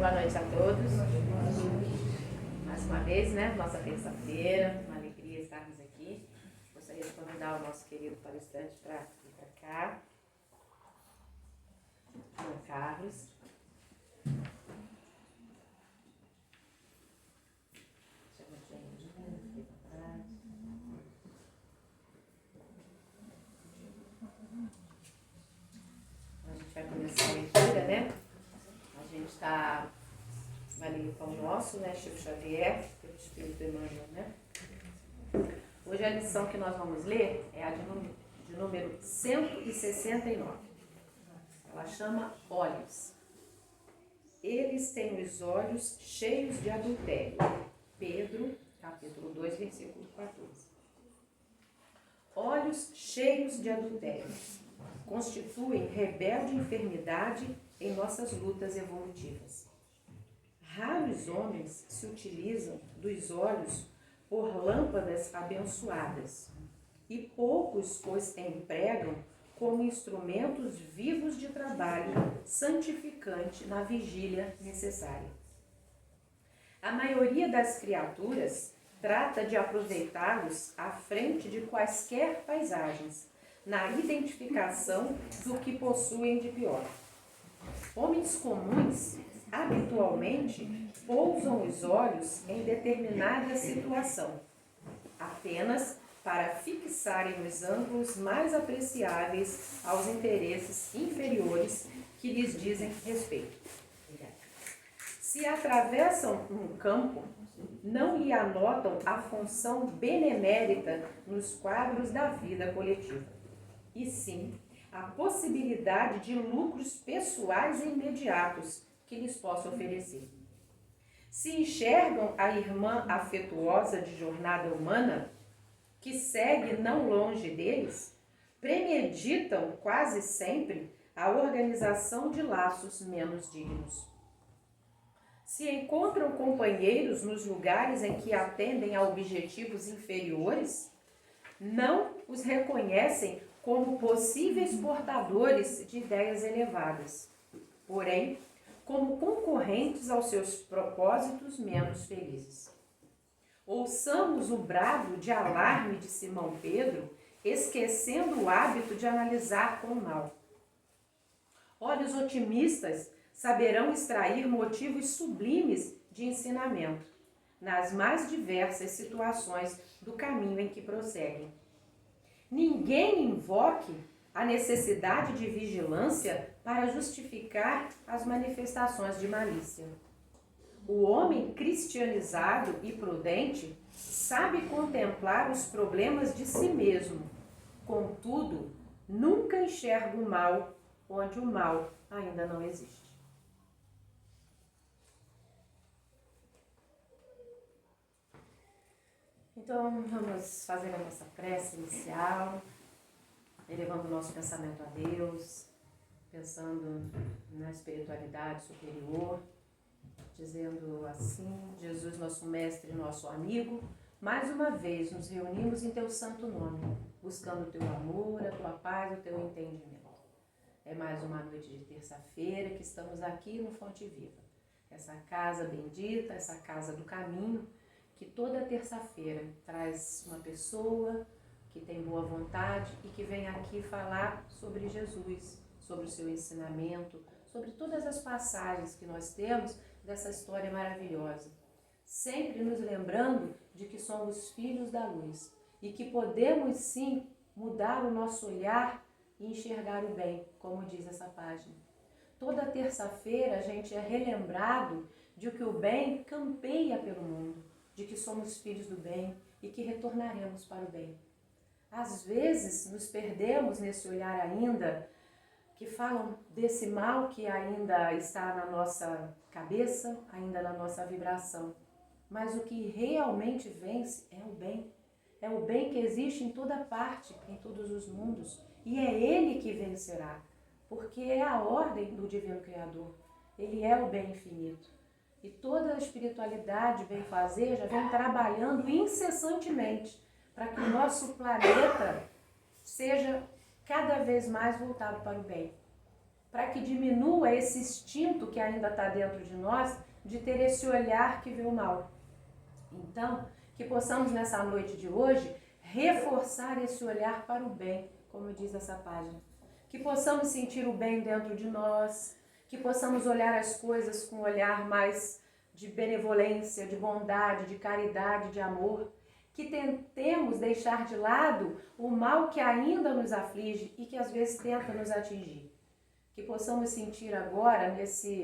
Boa noite a todos. Mais uma vez, nossa terça-feira, uma alegria estarmos aqui. Gostaria de convidar o nosso querido palestrante para vir para cá. João Carlos. A gente vai começar a leitura, A gente vai ler o Pão Nosso, Chico Xavier, pelo Espírito Emmanuel, Hoje a lição que nós vamos ler é a de número 169. Ela chama Olhos. Eles têm os olhos cheios de adultério. Pedro, capítulo 2, versículo 14. Olhos cheios de adultério constituem rebelde enfermidade em nossas lutas evolutivas. Raros homens se utilizam dos olhos por lâmpadas abençoadas, e poucos os empregam como instrumentos vivos de trabalho santificante na vigília necessária. A maioria das criaturas trata de aproveitá-los à frente de quaisquer paisagens, na identificação do que possuem de pior. Homens comuns habitualmente pousam os olhos em determinada situação, apenas para fixarem os ângulos mais apreciáveis aos interesses inferiores que lhes dizem respeito. Se atravessam um campo, não lhe anotam a função benemérita nos quadros da vida coletiva, e sim a possibilidade de lucros pessoais e imediatos que lhes possa oferecer. Se enxergam a irmã afetuosa de jornada humana, que segue não longe deles, premeditam quase sempre a organização de laços menos dignos. Se encontram companheiros nos lugares em que atendem a objetivos inferiores, não os reconhecem como possíveis portadores de ideias elevadas, porém, como concorrentes aos seus propósitos menos felizes. Ouçamos o brado de alarme de Simão Pedro, esquecendo o hábito de analisar com o mal. Olhos otimistas saberão extrair motivos sublimes de ensinamento, nas mais diversas situações do caminho em que prosseguem. Ninguém invoque a necessidade de vigilância para justificar as manifestações de malícia. O homem cristianizado e prudente sabe contemplar os problemas de si mesmo, contudo, nunca enxerga o mal onde o mal ainda não existe. Então, vamos fazer a nossa prece inicial, elevando o nosso pensamento a Deus, pensando na espiritualidade superior, dizendo assim: Jesus, nosso mestre, nosso amigo, mais uma vez nos reunimos em teu santo nome, buscando o teu amor, a tua paz, o teu entendimento. É mais uma noite de terça-feira que estamos aqui no Fonte Viva, essa casa bendita, essa casa do caminho, que toda terça-feira traz uma pessoa que tem boa vontade e que vem aqui falar sobre Jesus, sobre o seu ensinamento, sobre todas as passagens que nós temos dessa história maravilhosa. Sempre nos lembrando de que somos filhos da luz e que podemos sim mudar o nosso olhar e enxergar o bem, como diz essa página. Toda terça-feira a gente é relembrado de que o bem campeia pelo mundo, de que somos filhos do bem e que retornaremos para o bem. Às vezes nos perdemos nesse olhar ainda, que falam desse mal que ainda está na nossa cabeça, ainda na nossa vibração. Mas o que realmente vence é o bem. É o bem que existe em toda parte, em todos os mundos. E é ele que vencerá, porque é a ordem do Divino Criador. Ele é o bem infinito. E toda a espiritualidade vem fazer, já vem trabalhando incessantemente para que o nosso planeta seja cada vez mais voltado para o bem. para que diminua esse instinto que ainda está dentro de nós, de ter esse olhar que vê o mal. Então, que possamos nessa noite de hoje reforçar esse olhar para o bem, como diz essa página. Que possamos sentir o bem dentro de nós, que possamos olhar as coisas com um olhar mais de benevolência, de bondade, de caridade, de amor, que tentemos deixar de lado o mal que ainda nos aflige e que às vezes tenta nos atingir. Que possamos sentir agora,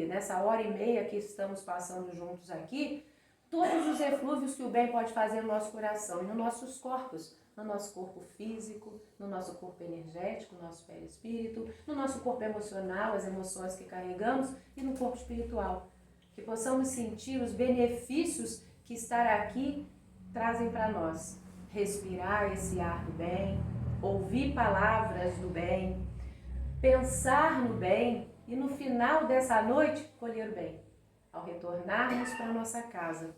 nessa hora e meia que estamos passando juntos aqui, todos os eflúvios que o bem pode fazer no nosso coração e nos nossos corpos, no nosso corpo físico, no nosso corpo energético, no nosso perispírito, no nosso corpo emocional, as emoções que carregamos e no corpo espiritual. Que possamos sentir os benefícios que estar aqui trazem para nós. Respirar esse ar do bem, ouvir palavras do bem, pensar no bem e no final dessa noite colher o bem. Ao retornarmos para a nossa casa,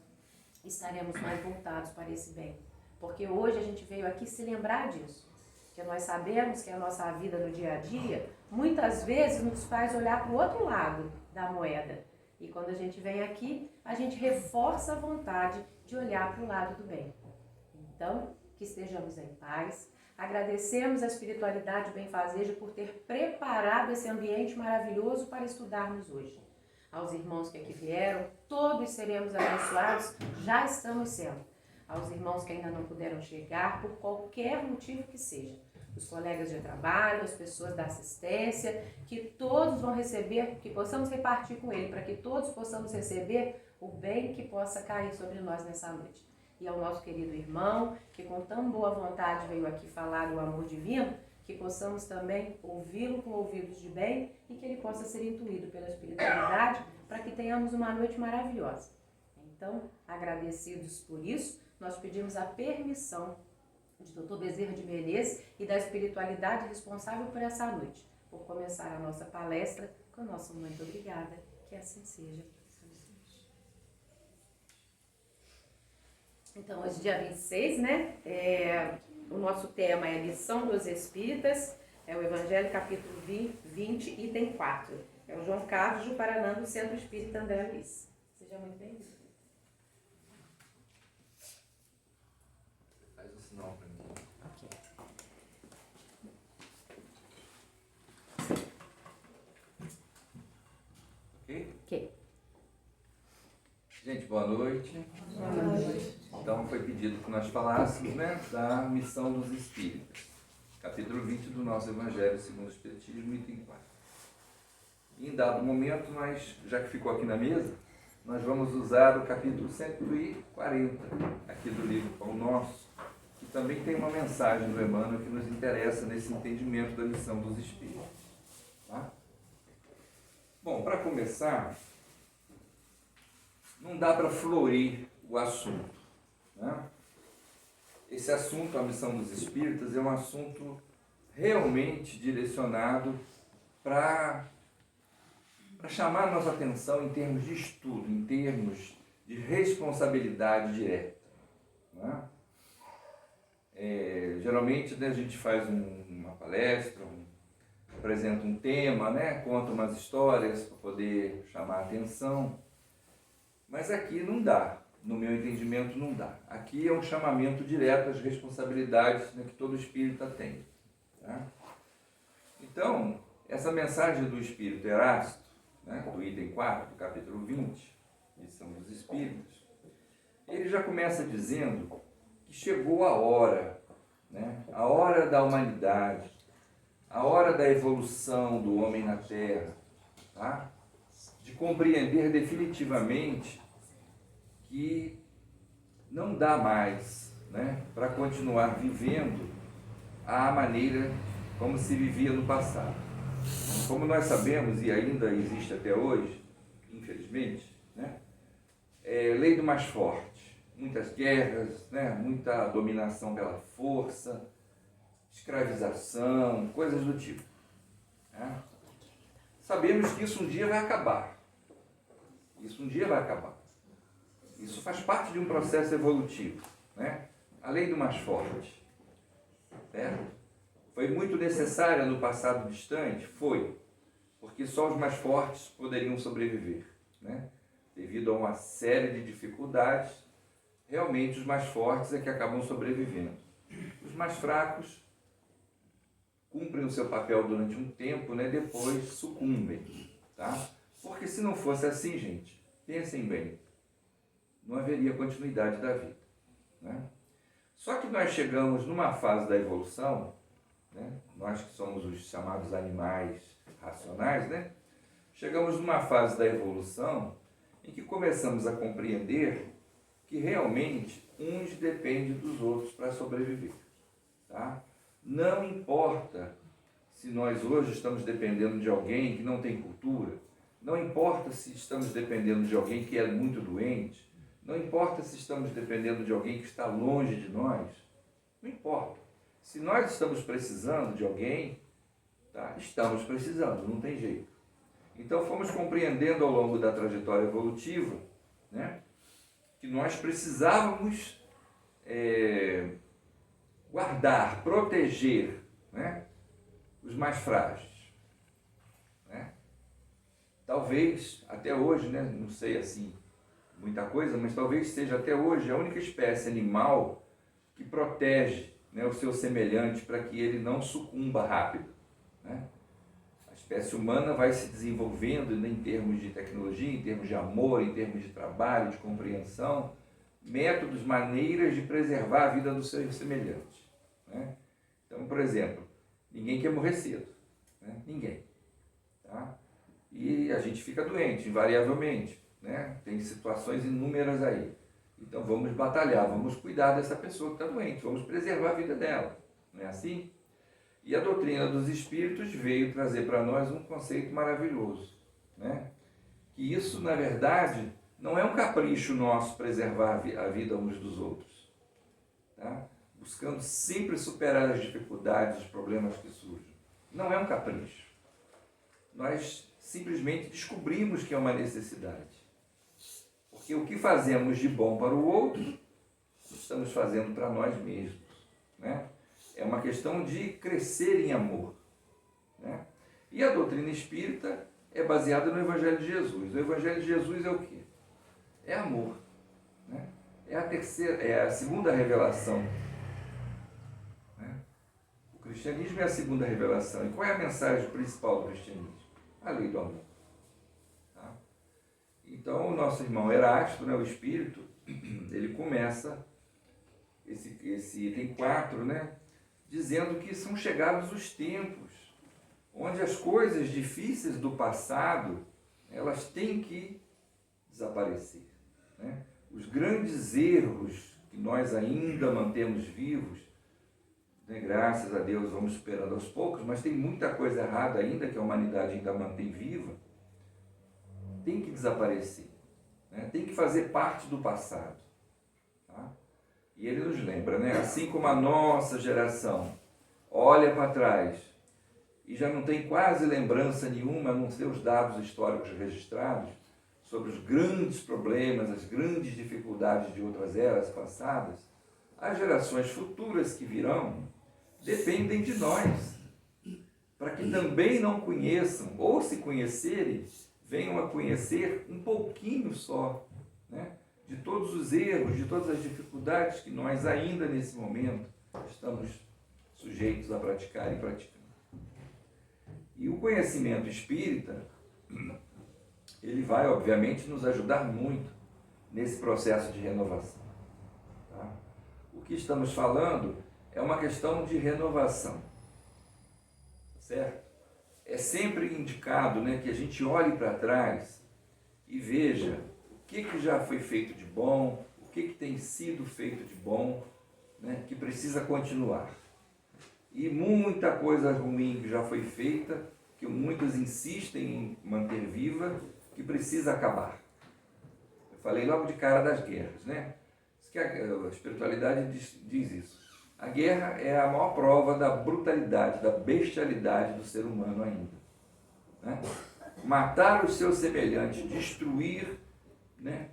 estaremos mais voltados para esse bem. Porque hoje a gente veio aqui se lembrar disso. Que nós sabemos que a nossa vida no dia a dia, muitas vezes nos faz olhar para o outro lado da moeda. E quando a gente vem aqui, a gente reforça a vontade de olhar para o lado do bem. Então, que estejamos em paz. Agradecemos a espiritualidade benfazeja por ter preparado esse ambiente maravilhoso para estudarmos hoje. Aos irmãos que aqui vieram, todos seremos abençoados, já estamos sendo. Aos irmãos que ainda não puderam chegar, por qualquer motivo que seja. Os colegas de trabalho, as pessoas da assistência, que todos vão receber, que possamos repartir com ele, para que todos possamos receber o bem que possa cair sobre nós nessa noite. E ao nosso querido irmão, que com tão boa vontade veio aqui falar do amor divino, que possamos também ouvi-lo com ouvidos de bem e que ele possa ser intuído pela espiritualidade para que tenhamos uma noite maravilhosa. Então, agradecidos por isso, nós pedimos a permissão de Dr. Bezerra de Menezes e da espiritualidade responsável por essa noite, por começar a nossa palestra com o nosso muito obrigada, que assim seja. Então, hoje dia 26, né? O nosso tema é Lição dos Espíritas, é o Evangelho capítulo 20, item 4. É o João Carlos do Paraná, do Centro Espírita André Luiz. Seja muito bem-vindo. Faz o sinal para mim. Ok? Ok. Gente, boa noite. Boa noite. Então, foi pedido que nós falássemos, né, da missão dos Espíritas. Capítulo 20 do nosso Evangelho segundo o Espiritismo, item 4. Em dado momento, nós, já que ficou aqui na mesa, nós vamos usar o capítulo 140, aqui do livro Pão Nosso, que também tem uma mensagem do Emmanuel que nos interessa nesse entendimento da missão dos Espíritos. Tá? Bom, para começar, não dá para florir o assunto. Né? Esse assunto, a missão dos Espíritas, é um assunto realmente direcionado para chamar a nossa atenção em termos de estudo, em termos de responsabilidade direta. Né? Geralmente, né, a gente faz uma palestra, apresenta um tema, né, conta umas histórias para poder chamar a atenção, mas aqui não dá. No meu entendimento, não dá. Aqui é um chamamento direto às responsabilidades, né, que todo espírita tem. Tá? Então, essa mensagem do Espírito Erasto, né, do item 4, do capítulo 20, Missão dos Espíritos, ele já começa dizendo que chegou a hora, né, a hora da humanidade, a hora da evolução do homem na Terra, tá? De compreender definitivamente que não dá mais, né, para continuar vivendo à maneira como se vivia no passado. Como nós sabemos, e ainda existe até hoje, infelizmente, né, lei do mais forte, muitas guerras, né, muita dominação pela força, escravização, coisas do tipo. Né? Sabemos que isso um dia vai acabar. Isso um dia vai acabar. Isso faz parte de um processo evolutivo, né? A lei do mais forte. Certo? Foi muito necessária no passado distante? Foi. porque só os mais fortes poderiam sobreviver, né? Devido a uma série de dificuldades, realmente os mais fortes é que acabam sobrevivendo. Os mais fracos cumprem o seu papel durante um tempo, né? Depois sucumbem, tá? Porque se não fosse assim, gente, pensem bem, não haveria continuidade da vida, né? Só que nós chegamos numa fase da evolução, né? Nós que somos os chamados animais racionais, né? Chegamos numa fase da evolução em que começamos a compreender que realmente uns dependem dos outros para sobreviver, tá? Não importa se nós hoje estamos dependendo de alguém que não tem cultura, não importa se estamos dependendo de alguém que é muito doente, não importa se estamos dependendo de alguém que está longe de nós, não importa. Se nós estamos precisando de alguém, tá? Estamos precisando, não tem jeito. Então fomos compreendendo ao longo da trajetória evolutiva, né, que nós precisávamos guardar, proteger, né, os mais frágeis, né? Talvez até hoje, né, não sei assim muita coisa, mas talvez seja até hoje a única espécie animal que protege, né, o seu semelhante para que ele não sucumba rápido, né? A espécie humana vai se desenvolvendo, né, em termos de tecnologia, em termos de amor, em termos de trabalho, de compreensão, métodos, maneiras de preservar a vida do seu semelhante, né? Então, por exemplo, ninguém quer morrer cedo, né? Ninguém, tá? E a gente fica doente, invariavelmente, né? Tem situações inúmeras aí. Então vamos batalhar, vamos cuidar dessa pessoa que está doente, vamos preservar a vida dela, não é assim? E a doutrina dos espíritos veio trazer para nós um conceito maravilhoso, né? Que isso, na verdade, não é um capricho nosso preservar a vida uns dos outros, tá? Buscando sempre superar as dificuldades, os problemas que surgem. Não é um capricho. Nós simplesmente descobrimos que é uma necessidade. Porque o que fazemos de bom para o outro, estamos fazendo para nós mesmos, né? É uma questão de crescer em amor, né? E a doutrina espírita é baseada no Evangelho de Jesus. O Evangelho de Jesus é o quê? É amor, né? É a segunda revelação, né? O cristianismo é a segunda revelação. E qual é a mensagem principal do cristianismo? A lei do amor. Tá? Então, o nosso irmão Erasto, né, o Espírito, ele começa esse item 4, né, dizendo que são chegados os tempos onde as coisas difíceis do passado, elas têm que desaparecer, né? Os grandes erros que nós ainda mantemos vivos, né, graças a Deus vamos superando aos poucos, mas tem muita coisa errada ainda que a humanidade ainda mantém viva, tem que desaparecer, né? Tem que fazer parte do passado, tá? E ele nos lembra, né? Assim como a nossa geração olha para trás e já não tem quase lembrança nenhuma, a não ser os dados históricos registrados, sobre os grandes problemas, as grandes dificuldades de outras eras passadas, as gerações futuras que virão dependem de nós, para que também não conheçam, ou se conhecerem, venham a conhecer um pouquinho só, né, de todos os erros, de todas as dificuldades que nós ainda nesse momento estamos sujeitos a praticar e praticando. E o conhecimento espírita, ele vai, obviamente, nos ajudar muito nesse processo de renovação, tá? O que estamos falando é uma questão de renovação, certo? É sempre indicado, né, que a gente olhe para trás e veja o que já foi feito de bom, o que tem sido feito de bom, né, que precisa continuar. E muita coisa ruim que já foi feita, que muitos insistem em manter viva, que precisa acabar. Eu falei logo de cara das guerras, né? Que a espiritualidade diz isso. A guerra é a maior prova da brutalidade, da bestialidade do ser humano ainda, né? Matar o seu semelhante, destruir, né,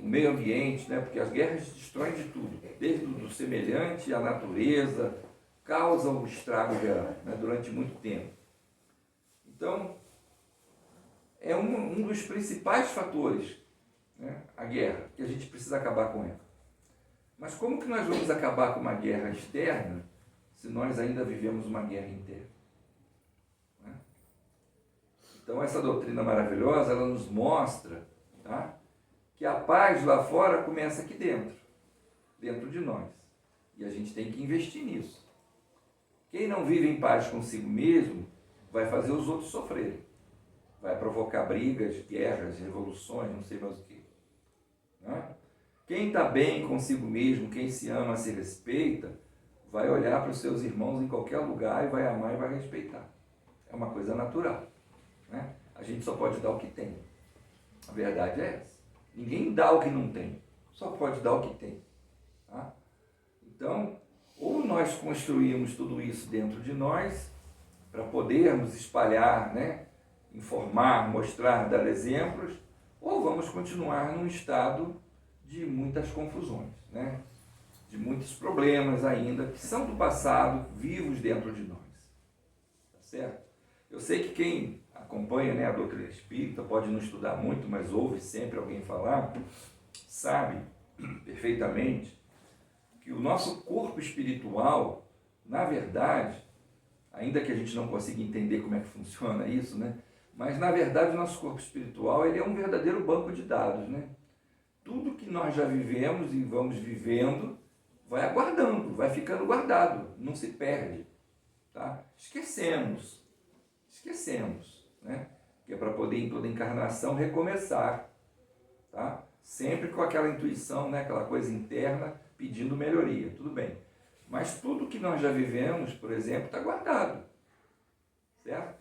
o meio ambiente, né? Porque as guerras destroem de tudo, desde o semelhante à natureza, causam um estrago, né, durante muito tempo. Então, é um dos principais fatores, né, a guerra, que a gente precisa acabar com ela. Mas como que nós vamos acabar com uma guerra externa se nós ainda vivemos uma guerra interna? Né? Então essa doutrina maravilhosa, ela nos mostra, tá, que a paz lá fora começa aqui dentro de nós. E a gente tem que investir nisso. Quem não vive em paz consigo mesmo vai fazer os outros sofrerem. Vai provocar brigas, guerras, revoluções, não sei mais o que. Né? Quem está bem consigo mesmo, quem se ama, se respeita, vai olhar para os seus irmãos em qualquer lugar e vai amar e vai respeitar. É uma coisa natural. Né? A gente só pode dar o que tem. A verdade é essa. Ninguém dá o que não tem. Só pode dar o que tem. Tá? Então, ou nós construímos tudo isso dentro de nós, para podermos espalhar, né? Informar, mostrar, dar exemplos, ou vamos continuar num estado de muitas confusões, né? De muitos problemas ainda, que são do passado, vivos dentro de nós. Tá certo? Eu sei que quem acompanha, né, a doutrina espírita pode não estudar muito, mas ouve sempre alguém falar, sabe perfeitamente que o nosso corpo espiritual, na verdade, ainda que a gente não consiga entender como é que funciona isso, né? Mas, na verdade, o nosso corpo espiritual ele é um verdadeiro banco de dados, né? Tudo que nós já vivemos e vamos vivendo vai aguardando, vai ficando guardado, não se perde. Tá? Esquecemos, né? Que é para poder, em toda encarnação, recomeçar. Tá? Sempre com aquela intuição, né? Aquela coisa interna pedindo melhoria, tudo bem. Mas tudo que nós já vivemos, por exemplo, está guardado. Certo?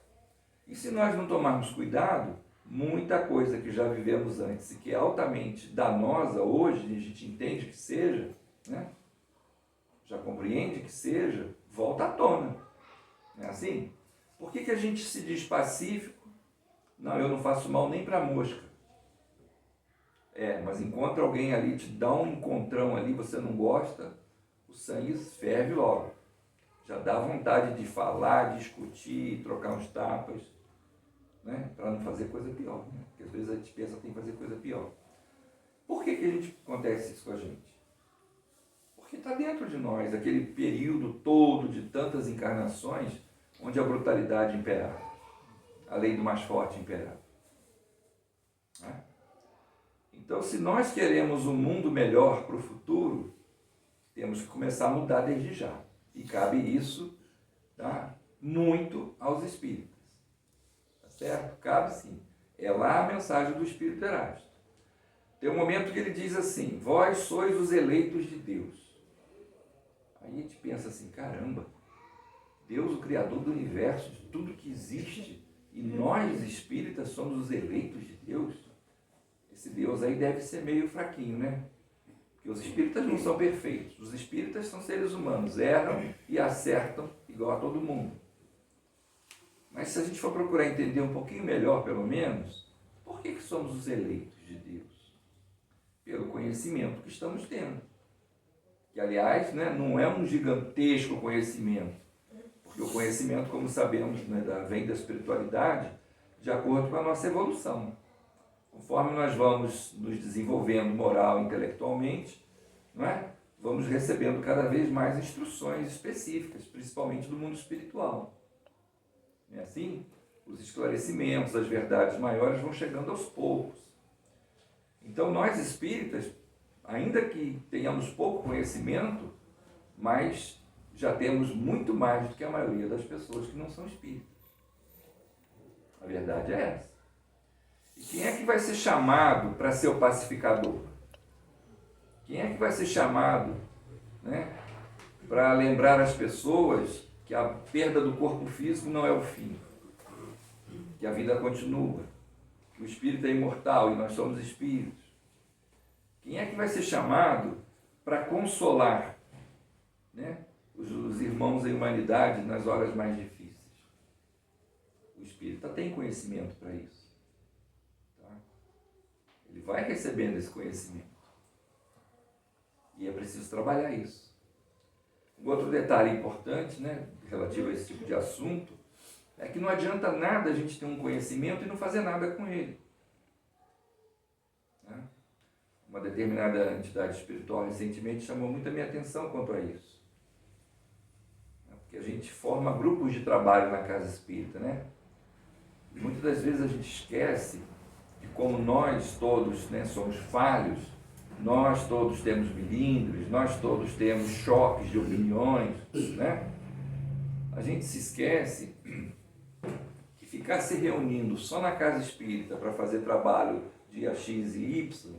E se nós não tomarmos cuidado, muita coisa que já vivemos antes e que é altamente danosa hoje, a gente entende que seja, né? Já compreende que seja, volta à tona. Não é assim? Por que a gente se diz pacífico? Não, eu não faço mal nem para mosca. Mas encontra alguém ali, te dá um encontrão ali, você não gosta, o sangue ferve logo. Já dá vontade de falar, discutir, trocar uns tapas, né? Para não fazer coisa pior. Né? Porque às vezes a gente pensa que tem que fazer coisa pior. Por que a gente acontece isso com a gente? Porque está dentro de nós, aquele período todo de tantas encarnações onde a brutalidade imperava, a lei do mais forte imperava. Né? Então, se nós queremos um mundo melhor para o futuro, temos que começar a mudar desde já. E cabe isso, tá, muito aos espíritas. Tá certo? Cabe sim. É lá a mensagem do Espírito Erasto. Tem um momento que ele diz assim: vós sois os eleitos de Deus. Aí a gente pensa assim, caramba, Deus, o Criador do Universo, de tudo que existe, e nós, espíritas, somos os eleitos de Deus. Esse Deus aí deve ser meio fraquinho, né? Porque os espíritas não são perfeitos. Os espíritas são seres humanos, erram e acertam igual a todo mundo. Mas se a gente for procurar entender um pouquinho melhor, pelo menos, por que somos os eleitos de Deus? Pelo conhecimento que estamos tendo. Que, aliás, né, não é um gigantesco conhecimento. Porque o conhecimento, como sabemos, né, vem da espiritualidade de acordo com a nossa evolução. Conforme nós vamos nos desenvolvendo moral e intelectualmente, não é? Vamos recebendo cada vez mais instruções específicas, principalmente do mundo espiritual. É assim? Os esclarecimentos, as verdades maiores vão chegando aos poucos. Então, nós espíritas, ainda que tenhamos pouco conhecimento, mas já temos muito mais do que a maioria das pessoas que não são espíritas. A verdade é essa. E quem é que vai ser chamado para ser o pacificador? Quem é que vai ser chamado, né, para lembrar as pessoas que a perda do corpo físico não é o fim? Que a vida continua, que o espírito é imortal e nós somos espíritos. Quem é que vai ser chamado para consolar, né, os irmãos em humanidade nas horas mais difíceis? O espírita tem conhecimento para isso. Tá? Ele vai recebendo esse conhecimento. E é preciso trabalhar isso. Um outro detalhe importante, né, relativo a esse tipo de assunto, É que não adianta nada a gente ter um conhecimento e não fazer nada com ele. Né? Uma determinada entidade espiritual recentemente chamou muito a minha atenção quanto a isso. Porque a gente forma grupos de trabalho na casa espírita, né? E muitas das vezes a gente esquece de como nós todos, né, somos falhos, nós todos temos milindres, nós todos temos choques de opiniões, né? A gente se esquece que ficar se reunindo só na casa espírita para fazer trabalho dia X e Y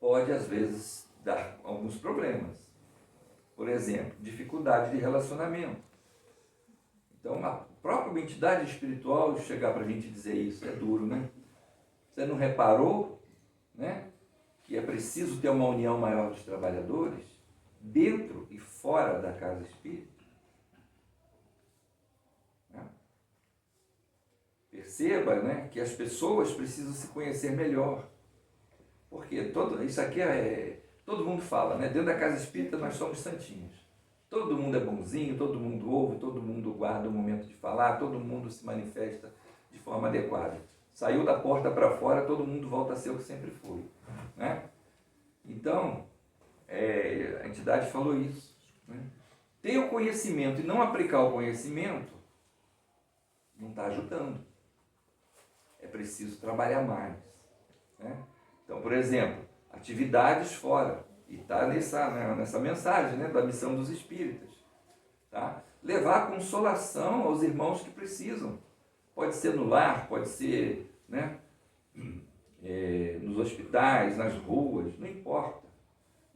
pode às vezes dar alguns problemas. Por exemplo, dificuldade de relacionamento. Então, a própria entidade espiritual chegar para a gente dizer isso é duro, né? Você não reparou, né, que é preciso ter uma união maior dos trabalhadores dentro e fora da casa espírita? Né? Perceba, né, que as pessoas precisam se conhecer melhor. Porque isso aqui todo mundo fala, né? Dentro da casa espírita nós somos santinhos. Todo mundo é bonzinho, todo mundo ouve, todo mundo guarda o momento de falar, todo mundo se manifesta de forma adequada. Saiu da porta para fora, todo mundo volta a ser o que sempre foi. Né? Então, a entidade falou isso. Né? Ter o conhecimento e não aplicar o conhecimento não está ajudando. É preciso trabalhar mais. Né? Então, por exemplo, atividades fora. E está nessa mensagem, né, da missão dos espíritas. Tá? Levar consolação aos irmãos que precisam. Pode ser no lar, pode ser, né, nos hospitais, nas ruas, não importa.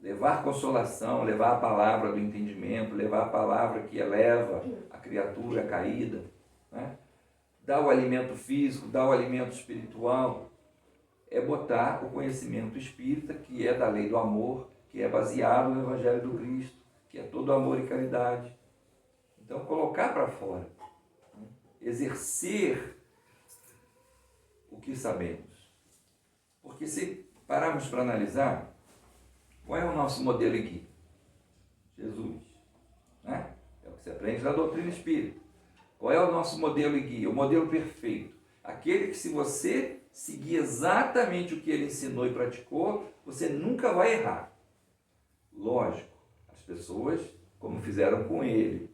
Levar consolação, levar a palavra do entendimento, levar a palavra que eleva a criatura caída. Né? Dar o alimento físico, dar o alimento espiritual. É botar o conhecimento espírita, que é da lei do amor, que é baseado no Evangelho do Cristo, que é todo amor e caridade. Então, colocar para fora, né? Exercer o que sabemos. Porque se pararmos para analisar, qual é o nosso modelo e guia? Jesus. Né? É o que se aprende na doutrina espírita. Qual é o nosso modelo e guia? O modelo perfeito. Aquele que, se você seguir exatamente o que ele ensinou e praticou, você nunca vai errar. Lógico, as pessoas, como fizeram com ele,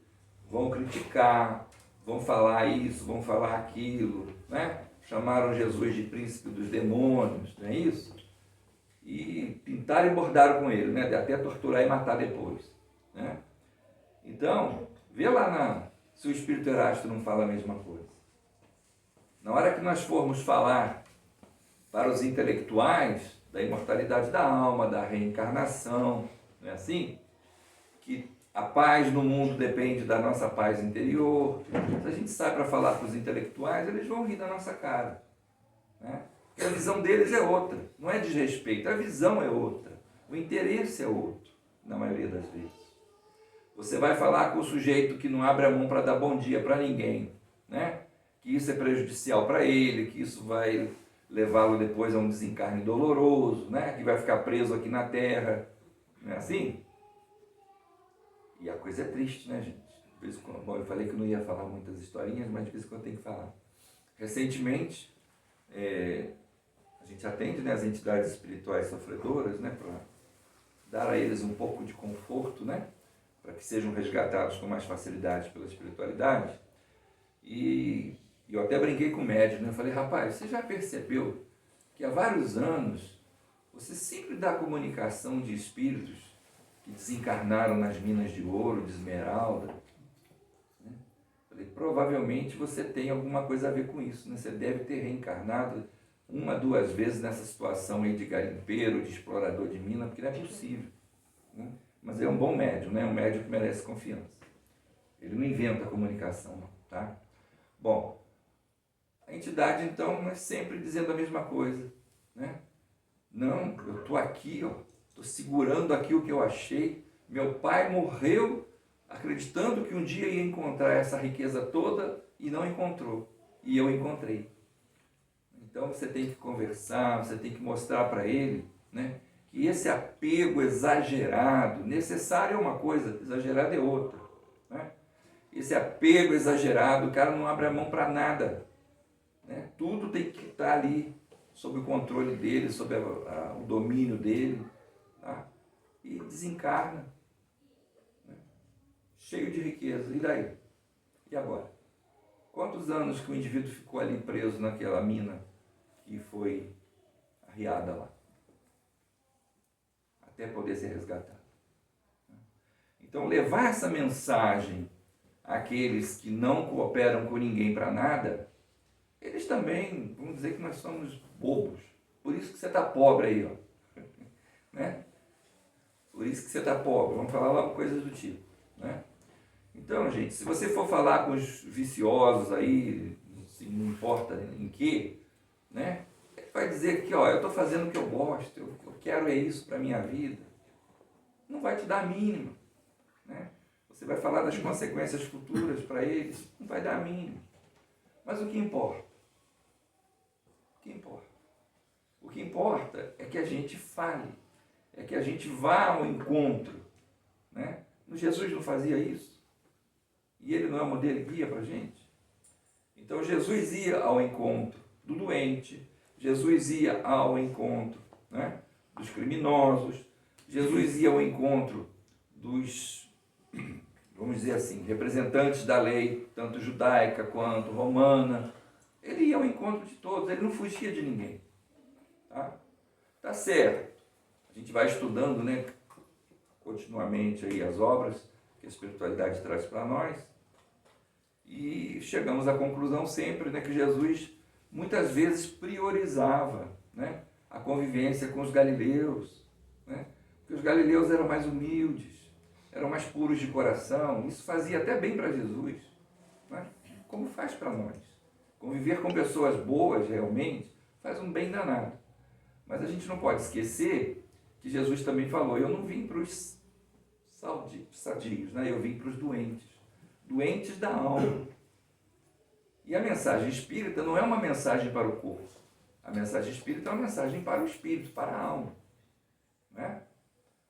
vão criticar, vão falar isso, vão falar aquilo, né? Chamaram Jesus de príncipe dos demônios, não é isso? E pintaram e bordaram com ele, né? Até torturar e matar depois. Né? Então, vê lá se o Espírito Erasto não fala a mesma coisa. Na hora que nós formos falar para os intelectuais da imortalidade da alma, da reencarnação, não é assim? Que a paz no mundo depende da nossa paz interior. Se a gente sai para falar para os intelectuais, eles vão rir da nossa cara. Né? Porque a visão deles é outra. Não é desrespeito, a visão é outra. O interesse é outro, na maioria das vezes. Você vai falar com o sujeito que não abre a mão para dar bom dia para ninguém, né? Que isso é prejudicial para ele, que isso vai levá-lo depois a um desencarne doloroso, né? Que vai ficar preso aqui na Terra. Não é assim? E a coisa é triste, né, gente? De vez em quando, bom, eu falei que não ia falar muitas historinhas, mas de vez em quando tem que falar. Recentemente, a gente atende, né, as entidades espirituais sofredoras, né, para dar a eles um pouco de conforto, né, para que sejam resgatados com mais facilidade pela espiritualidade. E eu até brinquei com o médium, né? Eu falei, rapaz, você já percebeu que há vários anos você sempre dá comunicação de espíritos que desencarnaram nas minas de ouro, de esmeralda? Né? Falei, provavelmente você tem alguma coisa a ver com isso, né? Você deve ter reencarnado 1, 2 vezes nessa situação aí de garimpeiro, de explorador de mina, porque não é possível. Né? Mas é um bom médium, né? Um médium que merece confiança. Ele não inventa a comunicação, não, tá? Bom, a entidade, então, é sempre dizendo a mesma coisa, né? Não, eu estou aqui, estou segurando aqui o que eu achei. Meu pai morreu acreditando que um dia ia encontrar essa riqueza toda e não encontrou. E eu encontrei. Então, você tem que conversar, você tem que mostrar para ele, né, que esse apego exagerado, necessário é uma coisa, exagerado é outra. Né? esse apego exagerado, o cara não abre a mão para nada. Né? Tudo tem que estar ali sob o controle dele, sob o domínio dele. Tá? E desencarna. Né? Cheio de riqueza. E daí? E agora? Quantos anos que o indivíduo ficou ali preso naquela mina que foi arriada lá? Até poder ser resgatado. Então, levar essa mensagem àqueles que não cooperam com ninguém para nada, eles também vão dizer que nós somos bobos. Por isso que você está pobre aí, ó. Né? Por isso que você está pobre. Vamos falar logo coisas do tipo. Né? Então, gente, se você for falar com os viciosos aí, não importa em que, né? Ele vai dizer que, ó, eu estou fazendo o que eu gosto, eu quero é isso para a minha vida. Não vai te dar a mínima. Né? Você vai falar das consequências futuras para eles, não vai dar a mínima. Mas o que importa? O que importa? O que importa é que a gente fale, é que a gente vá ao encontro. Né? Jesus não fazia isso? E ele não é modelo e guia para a gente? Então Jesus ia ao encontro do doente, Jesus ia ao encontro, né, dos criminosos, Jesus ia ao encontro dos, vamos dizer assim, representantes da lei, tanto judaica quanto romana. Ele ia ao encontro de todos, ele não fugia de ninguém. Tá certo. A gente vai estudando, né, continuamente aí as obras que a espiritualidade traz para nós e chegamos à conclusão sempre, né, que Jesus muitas vezes priorizava, né, a convivência com os galileus, né, porque os galileus eram mais humildes, eram mais puros de coração. Isso fazia até bem para Jesus, né, como faz para nós. Conviver com pessoas boas realmente faz um bem danado. Mas a gente não pode esquecer que Jesus também falou: eu não vim para os sadios, né? Eu vim para os doentes da alma. E a mensagem espírita não é uma mensagem para o corpo. A mensagem espírita é uma mensagem para o espírito, para a alma. Né?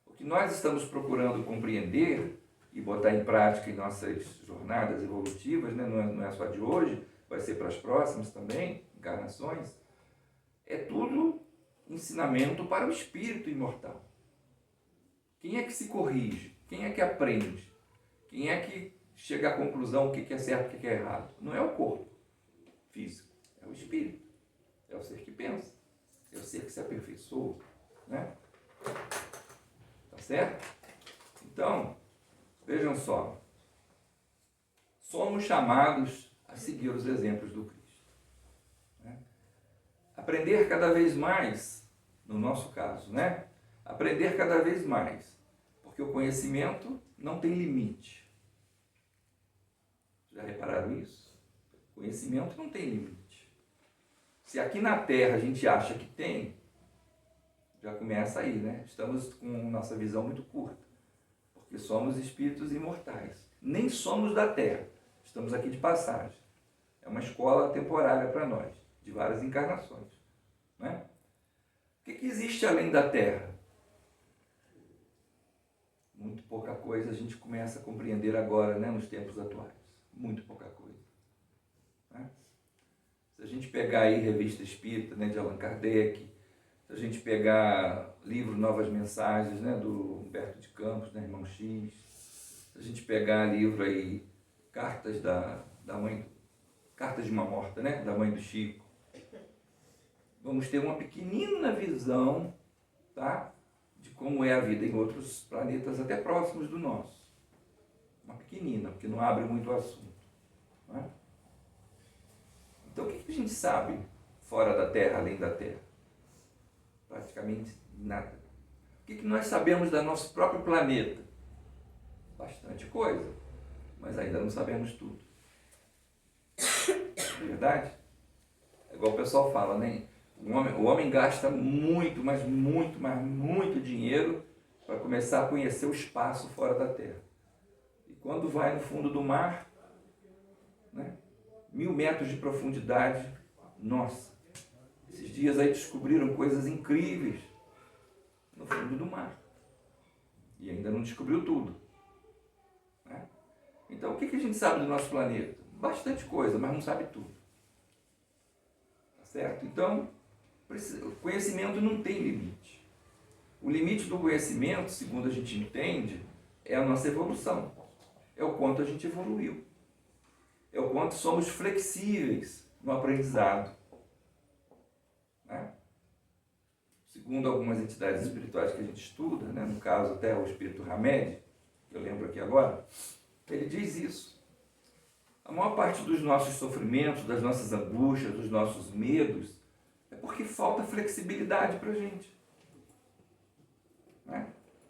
O que nós estamos procurando compreender e botar em prática em nossas jornadas evolutivas, né? Não é só de hoje, vai ser para as próximas também, encarnações, é tudo ensinamento para o espírito imortal. Quem é que se corrige? Quem é que aprende? Quem é que chega à conclusão o que é certo e o que é errado? Não é o corpo físico, é o espírito. É o ser que pensa, é o ser que se aperfeiçoa. Né? Tá certo? Então, vejam só. Somos chamados a seguir os exemplos do Cristo. Né? Aprender cada vez mais, no nosso caso, né? Aprender cada vez mais, porque o conhecimento não tem limite. Já repararam isso? O conhecimento não tem limite. Se aqui na Terra a gente acha que tem, já começa aí, né? Estamos com nossa visão muito curta, porque somos espíritos imortais. Nem somos da Terra, estamos aqui de passagem. É uma escola temporária para nós, de várias encarnações. Né? O que existe além da Terra? Muito pouca coisa a gente começa a compreender agora, né, nos tempos atuais. Muito pouca coisa. Né? Se a gente pegar aí Revista Espírita, né, de Allan Kardec, se a gente pegar livro Novas Mensagens, né, do Humberto de Campos, né, Irmão X, se a gente pegar livro aí Cartas da mãe, Cartas de uma Morta, né, da mãe do Chico, vamos ter uma pequenina visão, tá, de como é a vida em outros planetas até próximos do nosso. Uma pequenina, porque não abre muito o assunto. Né? Então, o que a gente sabe fora da Terra, além da Terra? Praticamente nada. O que nós sabemos do nosso próprio planeta? Bastante coisa, mas ainda não sabemos tudo. É verdade? É igual o pessoal fala, né? O homem gasta muito, mas muito dinheiro para começar a conhecer o espaço fora da Terra. E quando vai no fundo do mar, né, 1000 metros de profundidade, nossa, esses dias aí descobriram coisas incríveis no fundo do mar. E ainda não descobriu tudo. Né? Então, o que a gente sabe do nosso planeta? Bastante coisa, mas não sabe tudo. Tá certo? Então, o conhecimento não tem limite. O limite do conhecimento, segundo a gente entende, é a nossa evolução. É o quanto a gente evoluiu. É o quanto somos flexíveis no aprendizado. Né? Segundo algumas entidades espirituais que a gente estuda, né? No caso até o espírito Hamed, que eu lembro aqui agora, ele diz isso. A maior parte dos nossos sofrimentos, das nossas angústias, dos nossos medos, é porque falta flexibilidade para a gente. Né?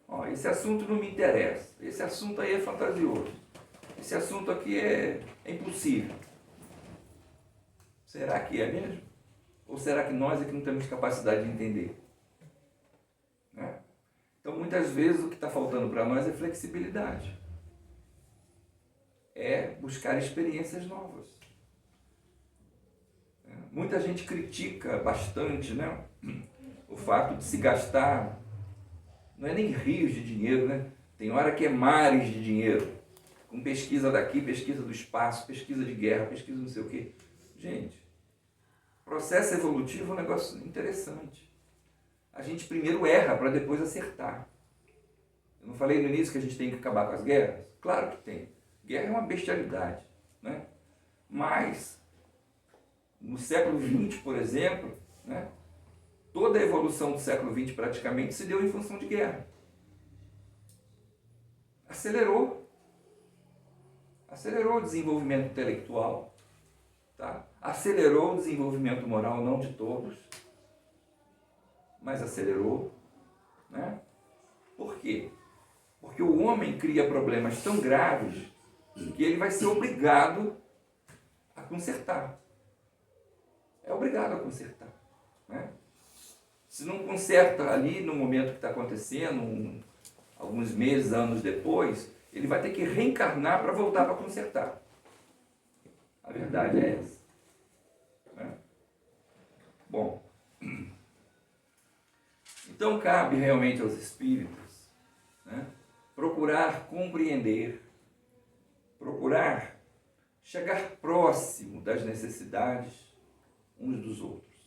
Ó, esse assunto não me interessa, esse assunto aí é fantasioso, esse assunto aqui é impossível. Será que é mesmo? Ou será que nós é que não temos capacidade de entender? Né? Então, muitas vezes, o que está faltando para nós é flexibilidade. É buscar experiências novas. Muita gente critica bastante, né, o fato de se gastar, não é nem rios de dinheiro, né? Tem hora que é mares de dinheiro, com pesquisa daqui, pesquisa do espaço, pesquisa de guerra, pesquisa não sei o quê. Gente, processo evolutivo é um negócio interessante. A gente primeiro erra para depois acertar. Eu não falei no início que a gente tem que acabar com as guerras? Claro que tem. Guerra é uma bestialidade, né? Mas, no século XX, por exemplo, né, toda a evolução do século XX praticamente se deu em função de guerra. Acelerou o desenvolvimento intelectual, tá? Acelerou o desenvolvimento moral, não de todos, mas acelerou. Né? Por quê? Porque o homem cria problemas tão graves que ele vai ser obrigado a consertar. É obrigado a consertar. Né? Se não conserta ali no momento que está acontecendo, alguns meses, anos depois, ele vai ter que reencarnar para voltar para consertar. A verdade é essa. Né? Bom, então cabe realmente aos espíritos, né, procurar compreender, procurar chegar próximo das necessidades uns dos outros.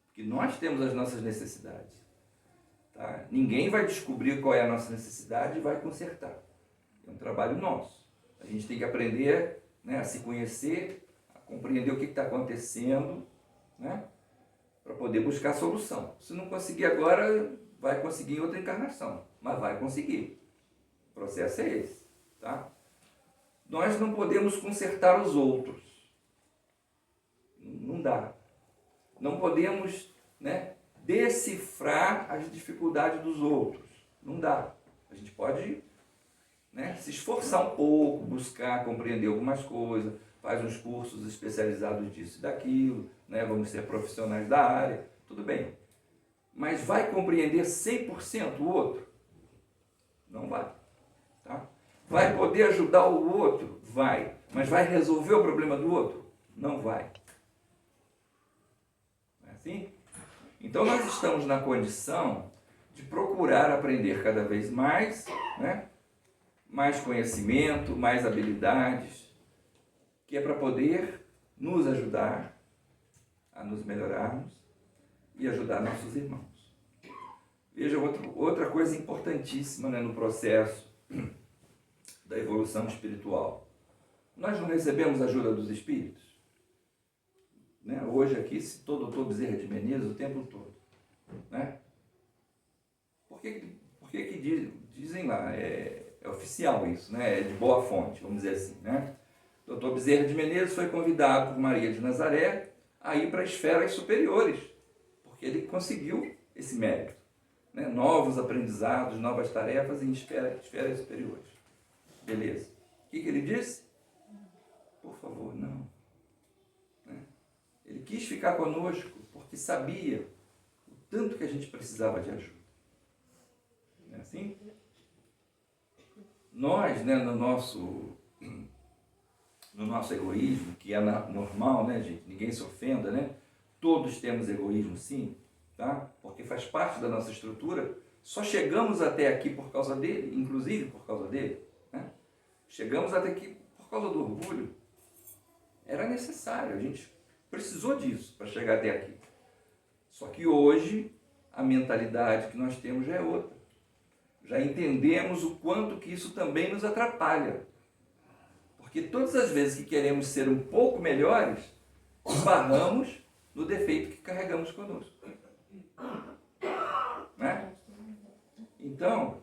Porque nós temos as nossas necessidades. Tá? Ninguém vai descobrir qual é a nossa necessidade e vai consertar. É um trabalho nosso. A gente tem que aprender, né, a se conhecer, a compreender o que está acontecendo, né, para poder buscar solução. Se não conseguir agora, vai conseguir em outra encarnação, mas vai conseguir. O processo é esse. Tá? Nós não podemos consertar os outros. Não dá. Não podemos, né, decifrar as dificuldades dos outros. Não dá. A gente pode, né, se esforçar um pouco, buscar compreender algumas coisas, faz uns cursos especializados disso e daquilo, né, vamos ser profissionais da área, tudo bem. Mas vai compreender 100% o outro? Não vai. Tá? Vai poder ajudar o outro? Vai. Mas vai resolver o problema do outro? Não vai. Não é assim? Então nós estamos na condição de procurar aprender cada vez mais, né? Mais conhecimento, mais habilidades, que é para poder nos ajudar a nos melhorarmos e ajudar nossos irmãos. Veja outra coisa importantíssima, né, no processo da evolução espiritual. Nós não recebemos ajuda dos espíritos? Né? Hoje aqui, citou o doutor Bezerra de Menezes o tempo todo. Né? Por que dizem lá, é oficial isso, né? É de boa fonte, vamos dizer assim. Né? O doutor Bezerra de Menezes foi convidado por Maria de Nazaré a ir para esferas superiores, porque ele conseguiu esse mérito. Né? Novos aprendizados, novas tarefas em esferas superiores. Beleza. O que ele disse? Por favor, não. Né? Ele quis ficar conosco porque sabia o tanto que a gente precisava de ajuda. Não é assim? Nós, né, no nosso egoísmo, que é normal, né, gente? Ninguém se ofenda, né? Todos temos egoísmo, sim, tá? Porque faz parte da nossa estrutura. Só chegamos até aqui por causa dele, inclusive por causa dele. Né? Chegamos até aqui por causa do orgulho. Era necessário, a gente precisou disso para chegar até aqui. Só que hoje a mentalidade que nós temos já é outra. Já entendemos o quanto que isso também nos atrapalha. Porque todas as vezes que queremos ser um pouco melhores, esbarramos no defeito que carregamos conosco. Né? Então,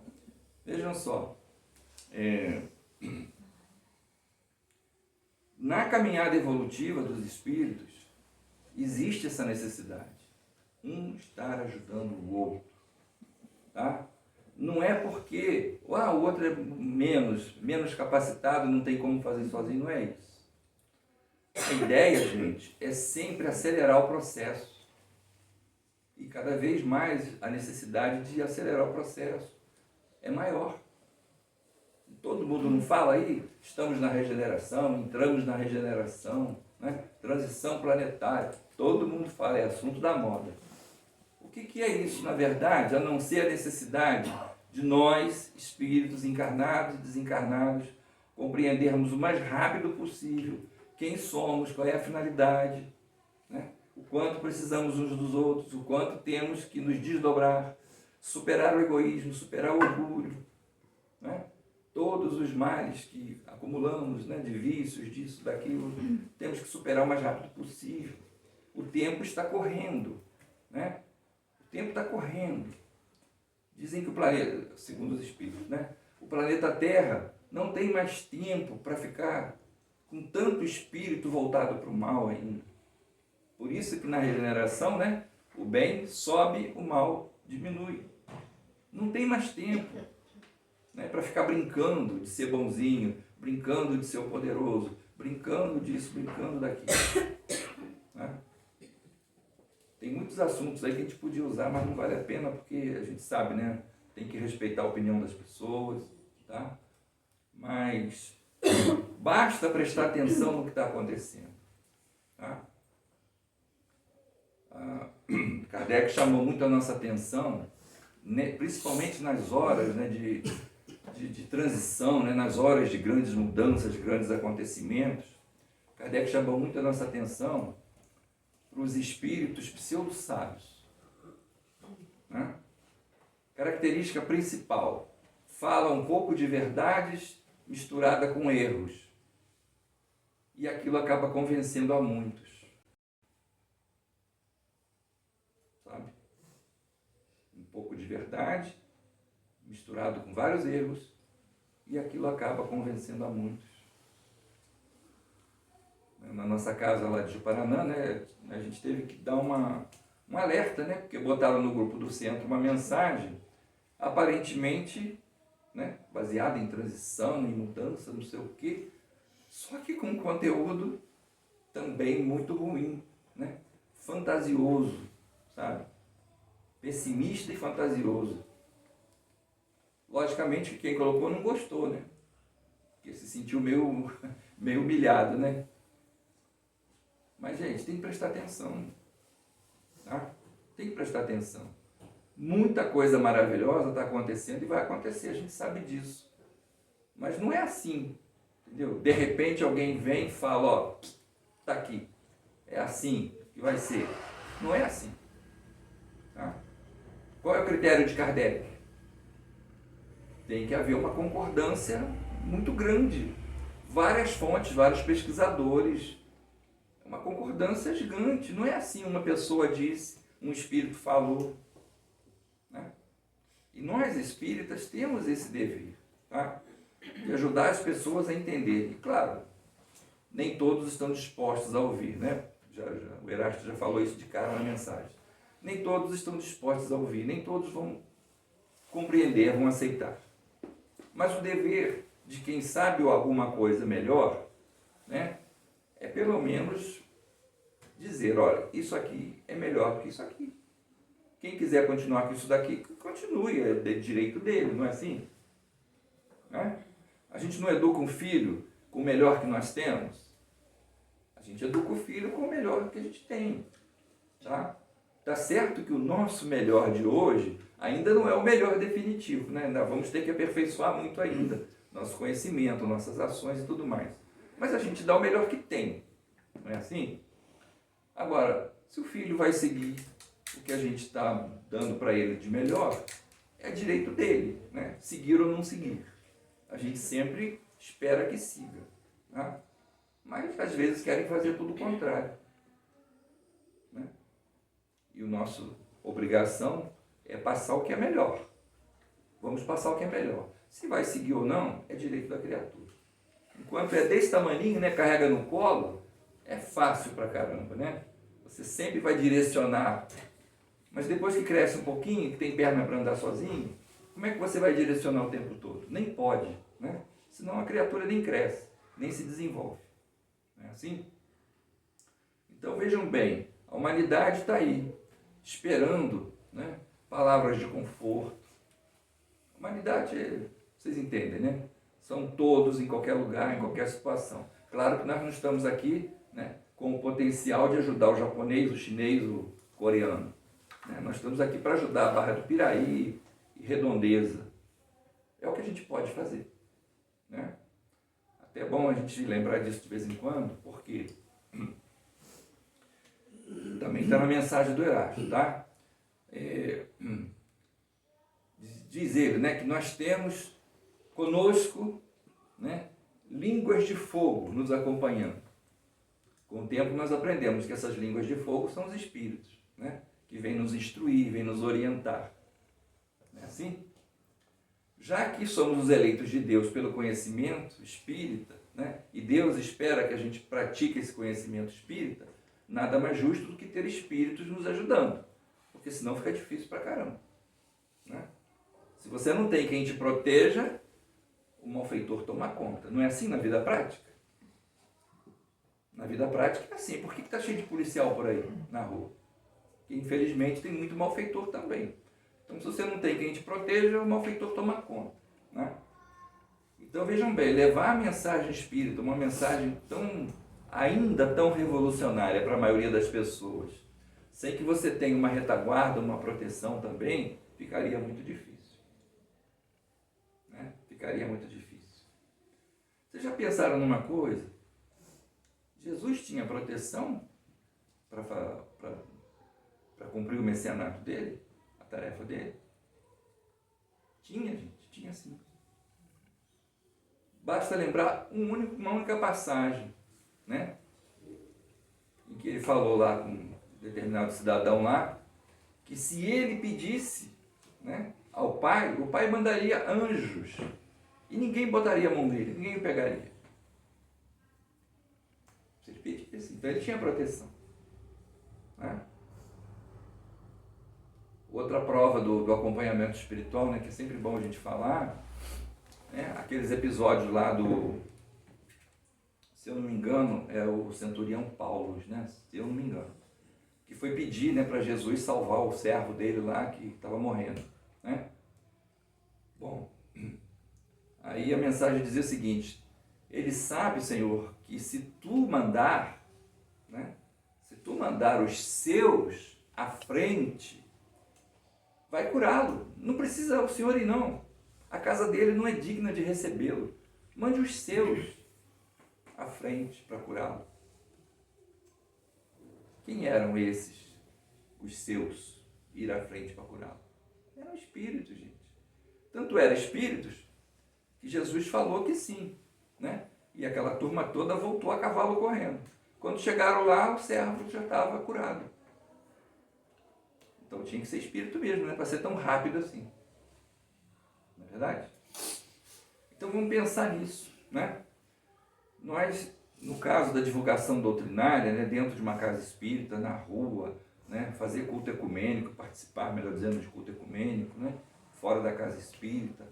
vejam só, na caminhada evolutiva dos espíritos, existe essa necessidade. Um estar ajudando o outro. Tá? Não é porque o outro é menos capacitado, não tem como fazer sozinho, não é isso. A ideia, gente, é sempre acelerar o processo. E cada vez mais a necessidade de acelerar o processo é maior. Todo mundo não fala aí, estamos na regeneração, entramos na regeneração, né? Transição planetária. Todo mundo fala, é assunto da moda. O que é isso, na verdade, a não ser a necessidade de nós, espíritos encarnados e desencarnados, compreendermos o mais rápido possível quem somos, qual é a finalidade, né? O quanto precisamos uns dos outros, o quanto temos que nos desdobrar, superar o egoísmo, superar o orgulho, né? Todos os males que acumulamos, né, de vícios, disso, daquilo, temos que superar o mais rápido possível. O tempo está correndo, né? O tempo está correndo. Dizem que o planeta, segundo os espíritos, né, o planeta Terra não tem mais tempo para ficar com tanto espírito voltado para o mal ainda. Por isso que na regeneração, né, o bem sobe, o mal diminui. Não tem mais tempo, né, para ficar brincando de ser bonzinho, brincando de ser o poderoso, brincando disso, brincando daquilo. Né? Tem muitos assuntos aí que a gente podia usar, mas não vale a pena porque a gente sabe, né? Tem que respeitar a opinião das pessoas, tá? Mas basta prestar atenção no que está acontecendo. Tá? Kardec chamou muito a nossa atenção, né, principalmente nas horas, né, de transição, né, nas horas de grandes mudanças, de grandes acontecimentos. Kardec chamou muito a nossa atenção para os espíritos pseudo-sábios. Né? Característica principal, fala um pouco de verdades misturada com erros. E aquilo acaba convencendo a muitos. Sabe? Um pouco de verdade misturado com vários erros e aquilo acaba convencendo a muitos. Na nossa casa lá de Paraná, né, a gente teve que dar um alerta, né, porque botaram no grupo do centro uma mensagem aparentemente, né, baseada em transição, em mudança, não sei o quê, só que com conteúdo também muito ruim, né, fantasioso, sabe? Pessimista e fantasioso. Logicamente que quem colocou não gostou, né? Porque se sentiu meio humilhado, né? Mas, gente, tem que prestar atenção. Tá? Tem que prestar atenção. Muita coisa maravilhosa está acontecendo e vai acontecer, a gente sabe disso. Mas não é assim, entendeu? De repente alguém vem e fala, ó, tá aqui. É assim que vai ser. Não é assim. Tá? Qual é o critério de Kardec? Tem que haver uma concordância muito grande. Várias fontes, vários pesquisadores. Uma concordância gigante. Não é assim, uma pessoa disse, um espírito falou. Né? E nós espíritas temos esse dever, tá? De ajudar as pessoas a entender. E claro, nem todos estão dispostos a ouvir, né? O Erasto já falou isso de cara na mensagem. Nem todos estão dispostos a ouvir, nem todos vão compreender, vão aceitar. Mas o dever de quem sabe alguma coisa melhor, né, é pelo menos dizer, olha, isso aqui é melhor do que isso aqui. Quem quiser continuar com isso daqui, continue, é direito dele, não é assim? Né? A gente não educa um filho com o melhor que nós temos. A gente educa o filho com o melhor que a gente tem. Tá? Tá certo que o nosso melhor de hoje ainda não é o melhor definitivo, né? Ainda vamos ter que aperfeiçoar muito ainda. nosso conhecimento, nossas ações e tudo mais. Mas a gente dá o melhor que tem, não é assim? Agora, se o filho vai seguir o que a gente está dando para ele de melhor, é direito dele, né? Seguir ou não seguir. A gente sempre espera que siga, tá? Mas às vezes querem fazer tudo o contrário, né? E a nossa obrigação é passar o que é melhor. Vamos passar o que é melhor. Se vai seguir ou não, é direito da criatura. Enquanto é desse tamaninho, né, carrega no colo, é fácil pra caramba, né? Você sempre vai direcionar. Mas depois que cresce um pouquinho, que tem perna para andar sozinho, como é que você vai direcionar o tempo todo? Nem pode, né? Senão a criatura nem cresce, nem se desenvolve. Não é assim? Então vejam bem, a humanidade está aí, esperando, né, palavras de conforto. A humanidade, vocês entendem, né? São todos em qualquer lugar, em qualquer situação. Claro que nós não estamos aqui, né, com o potencial de ajudar o japonês, o chinês, o coreano. Né? Nós estamos aqui para ajudar a Barra do Piraí e Redondeza. É o que a gente pode fazer. Né? Até é bom a gente lembrar disso de vez em quando, porque também está na mensagem do Erasto, tá? Diz ele, né, que nós temos conosco, né, línguas de fogo nos acompanhando. Com o tempo nós aprendemos que essas línguas de fogo são os espíritos, né, que vêm nos instruir, vêm nos orientar. Não é assim? Já que somos os eleitos de Deus pelo conhecimento espírita, né, e Deus espera que a gente pratique esse conhecimento espírita, nada mais justo do que ter espíritos nos ajudando, porque senão fica difícil pra caramba. Né? Se você não tem quem te proteja, o malfeitor toma conta. Não é assim na vida prática? Na vida prática é assim. Por que está cheio de policial por aí, na rua? Porque, infelizmente, tem muito malfeitor também. Então, se você não tem quem te proteja, o malfeitor toma conta. Né? Então, vejam bem, levar a mensagem espírita, uma mensagem ainda tão revolucionária para a maioria das pessoas, sem que você tenha uma retaguarda, uma proteção também, ficaria muito difícil. Né? Ficaria muito difícil. Vocês já pensaram numa coisa? Jesus tinha proteção para cumprir o messianato dele, a tarefa dele? Tinha, gente, tinha sim. Basta lembrar uma única passagem, né? Em que ele falou lá com um determinado cidadão lá, que se ele pedisse, né, ao Pai, o Pai mandaria anjos e ninguém botaria a mão nele, ninguém o pegaria. Se ele pedisse, então ele tinha proteção. Né? Outra prova do acompanhamento espiritual, né, que é sempre bom a gente falar, né, aqueles episódios lá do, se eu não me engano, é o centurião Paulo, né, se eu não me engano, que foi pedir, né, para Jesus salvar o servo dele lá que estava morrendo. Né? Bom, aí a mensagem dizia o seguinte: ele sabe, Senhor, que se tu mandar, né, se tu mandar os seus à frente, vai curá-lo. Não precisa o Senhor ir, não. A casa dele não é digna de recebê-lo. Mande os seus à frente para curá-lo. Quem eram esses, os seus, ir à frente para curá-lo? Eram espíritos, gente. Tanto eram espíritos que Jesus falou que sim, né? E aquela turma toda voltou a cavalo correndo. Quando chegaram lá, o servo já estava curado. Então tinha que ser espírito mesmo, né? Para ser tão rápido assim. Não é verdade? Então vamos pensar nisso, né? Nós, no caso da divulgação doutrinária, né, dentro de uma casa espírita, na rua, né, fazer culto ecumênico, participar, melhor dizendo, de culto ecumênico, né, fora da casa espírita,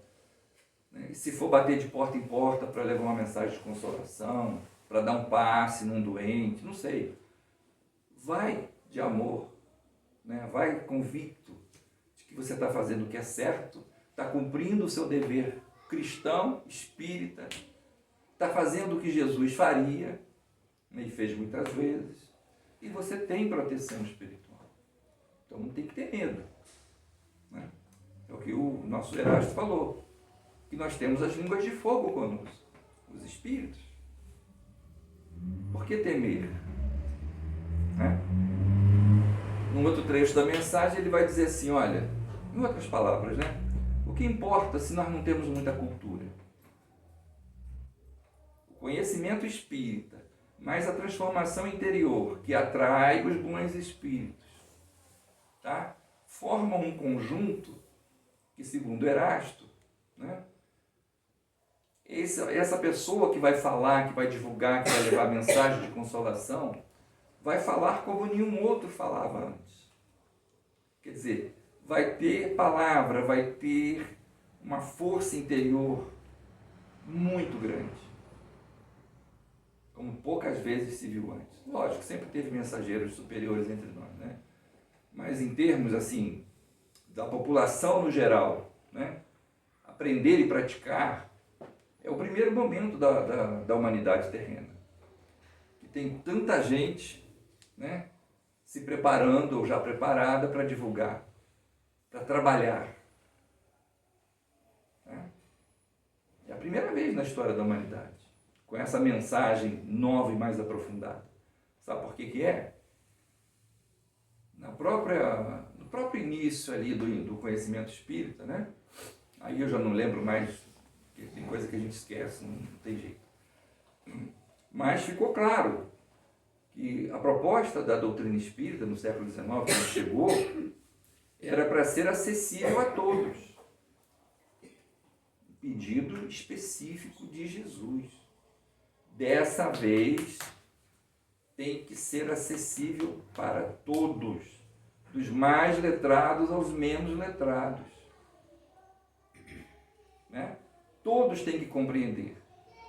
né, e se for bater de porta em porta para levar uma mensagem de consolação, para dar um passe num doente, não sei. Vai de amor, né, vai convicto de que você está fazendo o que é certo, está cumprindo o seu dever cristão, espírita, está fazendo o que Jesus faria, né, e fez muitas vezes, e você tem proteção espiritual. Então não tem que ter medo. Né? É o que o nosso Erasto falou. que nós temos as línguas de fogo conosco, os espíritos. Por que temer? Né? Num outro trecho da mensagem ele vai dizer assim, olha, em outras palavras, né? O que importa se nós não temos muita cultura? O conhecimento espírita, mais a transformação interior que atrai os bons espíritos, tá? Formam um conjunto que, segundo Erasto, né? Essa pessoa que vai falar, que vai divulgar, que vai levar mensagem de consolação, vai falar como nenhum outro falava antes. Quer dizer, vai ter palavra, vai ter uma força interior muito grande, como poucas vezes se viu antes. Lógico, sempre teve mensageiros superiores entre nós, né? Mas em termos, assim, da população no geral, né? Aprender e praticar é o primeiro momento da humanidade terrena. Que tem tanta gente, né? Se preparando ou já preparada para divulgar, para trabalhar. Né? É a primeira vez na história da humanidade, com essa mensagem nova e mais aprofundada. Sabe por que é? No próprio início ali do conhecimento espírita, né? Aí eu já não lembro mais, porque tem coisa que a gente esquece, não tem jeito. Mas ficou claro que a proposta da doutrina espírita no século XIX, quando chegou, era para ser acessível a todos. Pedido específico de Jesus. Dessa vez, tem que ser acessível para todos, dos mais letrados aos menos letrados. Né? Todos têm que compreender.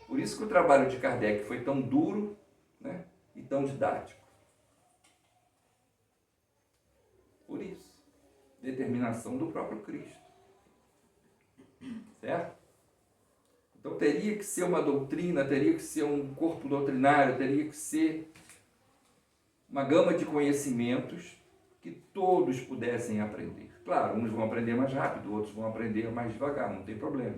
Por isso que o trabalho de Kardec foi tão duro, né? E tão didático. Por isso, determinação do próprio Cristo. Certo? Então teria que ser uma doutrina, teria que ser um corpo doutrinário, teria que ser uma gama de conhecimentos que todos pudessem aprender. Claro, uns vão aprender mais rápido, outros vão aprender mais devagar, não tem problema.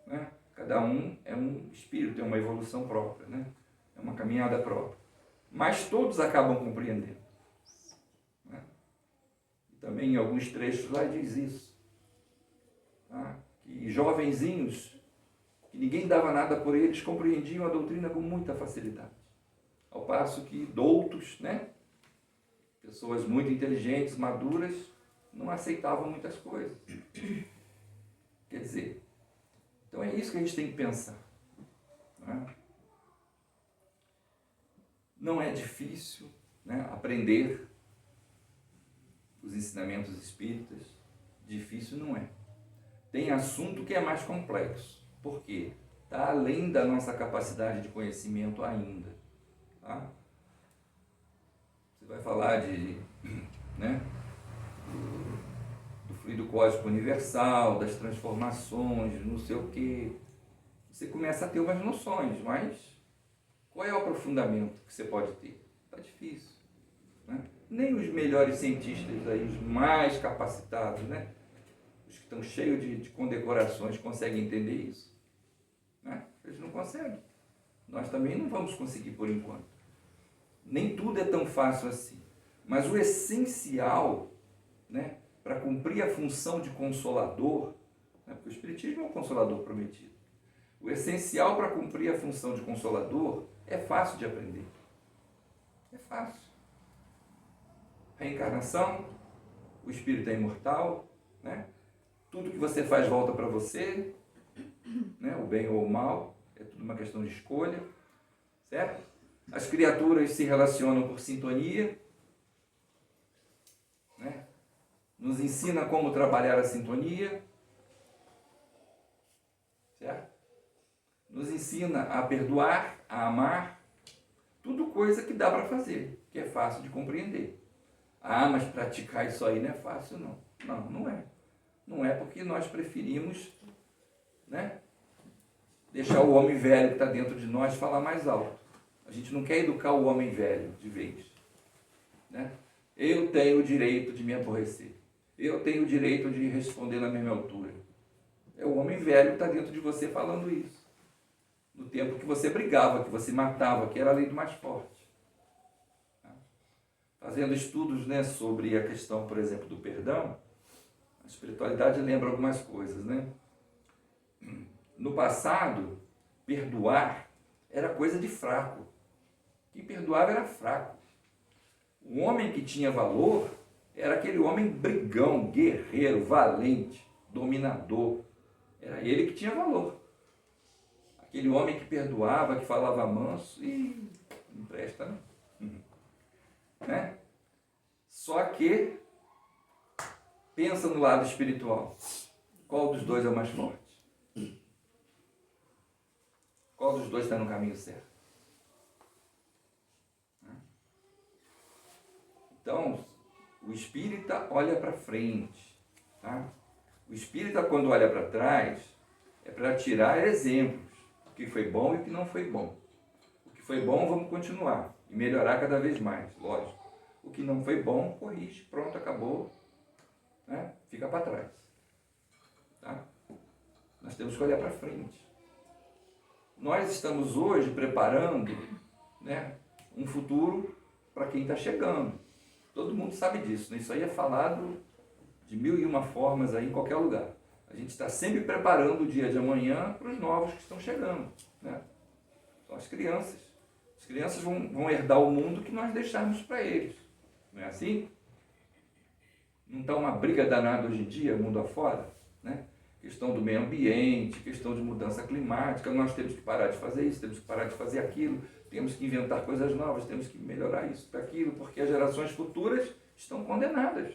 Né? Cada um é um espírito, tem uma evolução própria, né? É uma caminhada própria. Mas todos acabam compreendendo. Né? E também em alguns trechos lá diz isso. Tá? Que jovenzinhos, que ninguém dava nada por eles, compreendiam a doutrina com muita facilidade. Ao passo que doutos, né? Pessoas muito inteligentes, maduras, não aceitavam muitas coisas. Quer dizer, então é isso que a gente tem que pensar. Né? Não é difícil, né, aprender os ensinamentos espíritas, difícil não é. Tem assunto que é mais complexo. Por quê? Está além da nossa capacidade de conhecimento ainda. Tá? Você vai falar né, do fluido cósmico universal, das transformações, não sei o quê. Você começa a ter umas noções, mas qual é o aprofundamento que você pode ter? Está difícil. Né? Nem os melhores cientistas, aí, os mais capacitados, né? Os que estão cheios de condecorações, conseguem entender isso. Né? Eles não conseguem. Nós também não vamos conseguir por enquanto. Nem tudo é tão fácil assim. Mas o essencial, né, para cumprir a função de consolador, né, porque o Espiritismo é um consolador prometido, o essencial para cumprir a função de consolador é fácil de aprender. É fácil. Reencarnação, o espírito é imortal, né? Tudo que você faz volta para você, né? O bem ou o mal, é tudo uma questão de escolha, certo? As criaturas se relacionam por sintonia, né? Nos ensina como trabalhar a sintonia, certo? Nos ensina a perdoar, a amar, tudo coisa que dá para fazer, que é fácil de compreender. Ah, mas praticar isso aí não é fácil, não. Não, não é. Não é porque nós preferimos, né, deixar o homem velho que está dentro de nós falar mais alto. A gente não quer educar o homem velho de vez. Né? Eu tenho o direito de me aborrecer. Eu tenho o direito de responder na mesma altura. É o homem velho que está dentro de você falando isso. No tempo que você brigava, que você matava, que era a lei do mais forte. Fazendo estudos, né, sobre a questão, por exemplo, do perdão, a espiritualidade lembra algumas coisas, né? No passado, perdoar era coisa de fraco. Quem perdoava era fraco. O homem que tinha valor era aquele homem brigão, guerreiro, valente, dominador. Era ele que tinha valor. Aquele homem que perdoava, que falava manso, e não presta, não. Né? Só que pensa no lado espiritual. Qual dos dois é o mais forte? Qual dos dois está no caminho certo? Então, o espírita olha para frente. Tá? O espírita, quando olha para trás, é para tirar exemplos. O que foi bom e o que não foi bom. O que foi bom, vamos continuar. E melhorar cada vez mais, lógico. O que não foi bom, corrige, pronto, acabou. Né? Fica para trás. Tá? Nós temos que olhar para frente. Nós estamos hoje preparando, né, um futuro para quem está chegando. Todo mundo sabe disso, né? Isso aí é falado de 1001 formas aí em qualquer lugar. A gente está sempre preparando o dia de amanhã para os novos que estão chegando. Né? São as crianças. As crianças vão herdar o mundo que nós deixarmos para eles. Não é assim? Não está uma briga danada hoje em dia, mundo afora? Né? Questão do meio ambiente, questão de mudança climática, nós temos que parar de fazer isso, temos que parar de fazer aquilo, temos que inventar coisas novas, temos que melhorar isso, aquilo, porque as gerações futuras estão condenadas.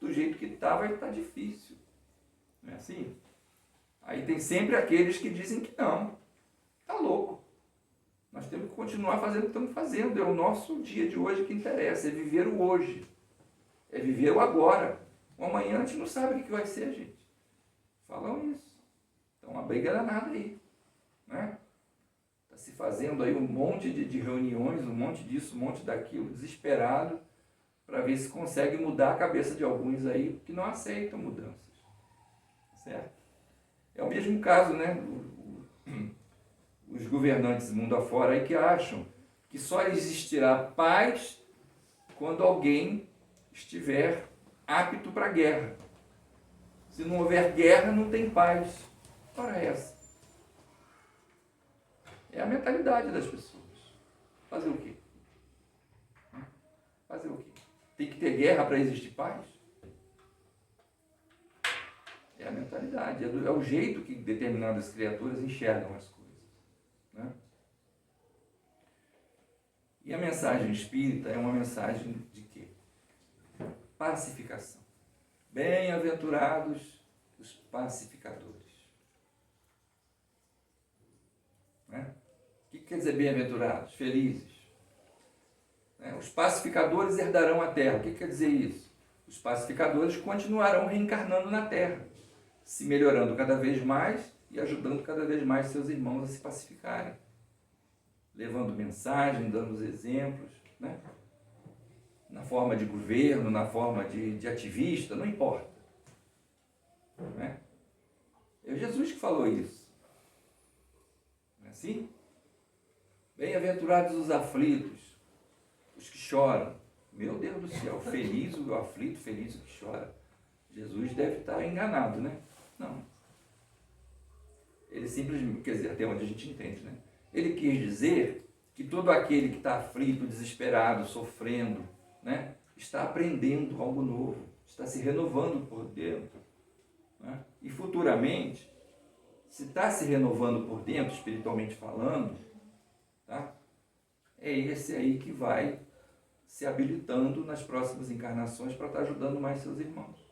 Do jeito que está, vai estar difícil. Não é assim? Aí tem sempre aqueles que dizem que não, está louco. Nós temos que continuar fazendo o que estamos fazendo, é o nosso dia de hoje que interessa, é viver o hoje, é viver o agora. O amanhã a gente não sabe o que vai ser, gente. Falam isso. Então a briga era nada aí. Né? Está se fazendo aí um monte de reuniões, um monte disso, um monte daquilo, desesperado, para ver se consegue mudar a cabeça de alguns aí que não aceitam mudanças. Certo? É o mesmo caso, né? Os governantes do mundo afora aí que acham que só existirá paz quando alguém estiver apto para a guerra. Se não houver guerra, não tem paz. Ora essa. É a mentalidade das pessoas. Fazer o quê? Fazer o quê? Tem que ter guerra para existir paz? É a mentalidade, é o jeito que determinadas criaturas enxergam as coisas. Né? E a mensagem espírita é uma mensagem de quê? Pacificação. Bem-aventurados os pacificadores. Né? O que quer dizer bem-aventurados? Felizes. Né? Os pacificadores herdarão a terra. O que quer dizer isso? Os pacificadores continuarão reencarnando na terra, se melhorando cada vez mais e ajudando cada vez mais seus irmãos a se pacificarem. Levando mensagem, dando os exemplos, né? Na forma de governo, na forma de ativista, não importa. Né? É Jesus que falou isso. Não é assim? Bem-aventurados os aflitos, os que choram. Meu Deus do céu, feliz o aflito, feliz o que chora. Jesus deve estar enganado, né? Não. Ele simplesmente, quer dizer, até onde a gente entende, né? Ele quis dizer que todo aquele que está aflito, desesperado, sofrendo, né, está aprendendo algo novo, está se renovando por dentro. Né? E futuramente, se está se renovando por dentro, espiritualmente falando, tá? É esse aí que vai se habilitando nas próximas encarnações para estar ajudando mais seus irmãos.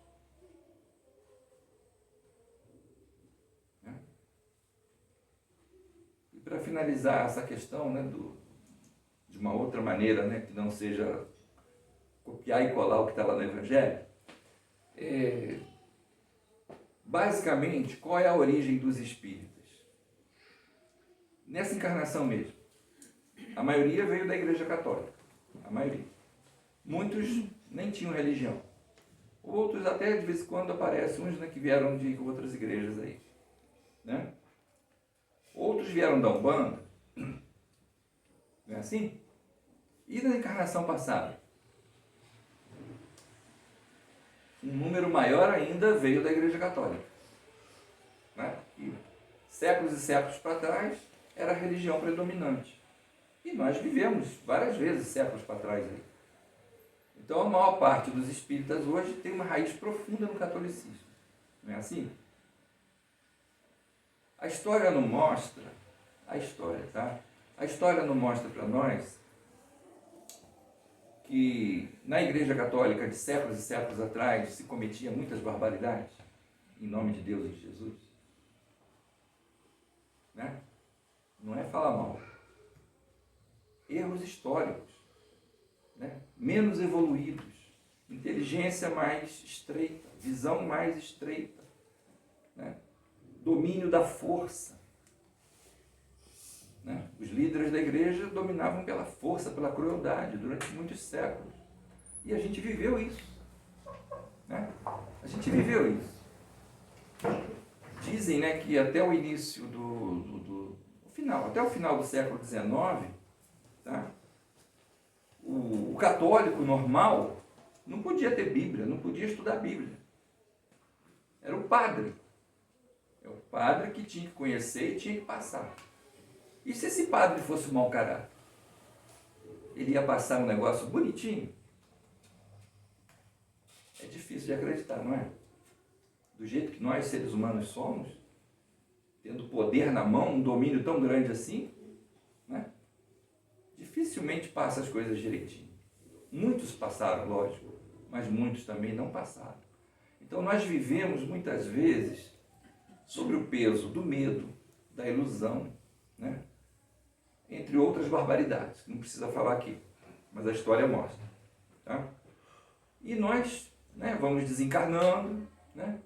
Né? E para finalizar essa questão, né, de uma outra maneira, né, que não seja copiar e colar o que está lá no Evangelho, basicamente, qual é a origem dos espíritas? Nessa encarnação mesmo. A maioria veio da Igreja Católica. A maioria. Muitos nem tinham religião. Outros até de vez em quando aparecem, uns, né, que vieram de outras igrejas aí. né? Outros vieram da Umbanda, não é assim? E na encarnação passada? Um número maior ainda veio da Igreja Católica, né? E séculos e séculos para trás era a religião predominante. E nós vivemos várias vezes séculos para trás aí. Então a maior parte dos espíritas hoje tem uma raiz profunda no catolicismo. Não é assim? A história não mostra, a história não mostra para nós que na Igreja Católica de séculos e séculos atrás se cometia muitas barbaridades em nome de Deus e de Jesus? Né? Não é falar mal. Erros históricos, né? Menos evoluídos, inteligência mais estreita, visão mais estreita, né? Domínio da força. Né? Os líderes da igreja dominavam pela força, pela crueldade, durante muitos séculos. E a gente viveu isso. Né? A gente viveu isso. Dizem, né, que até o início até o final do século XIX, tá? O católico normal não podia ter Bíblia, não podia estudar a Bíblia. Era o padre. É o padre que tinha que conhecer e tinha que passar. E se esse padre fosse um mau caráter? Ele ia passar um negócio bonitinho? É difícil de acreditar, não é? Do jeito que nós, seres humanos, somos, tendo poder na mão, um domínio tão grande assim, né? Dificilmente passa as coisas direitinho. Muitos passaram, lógico, mas muitos também não passaram. Então nós vivemos muitas vezes sobre o peso do medo, da ilusão, né? Entre outras barbaridades, que não precisa falar aqui, mas a história mostra. Tá? E nós, né, vamos desencarnando, né,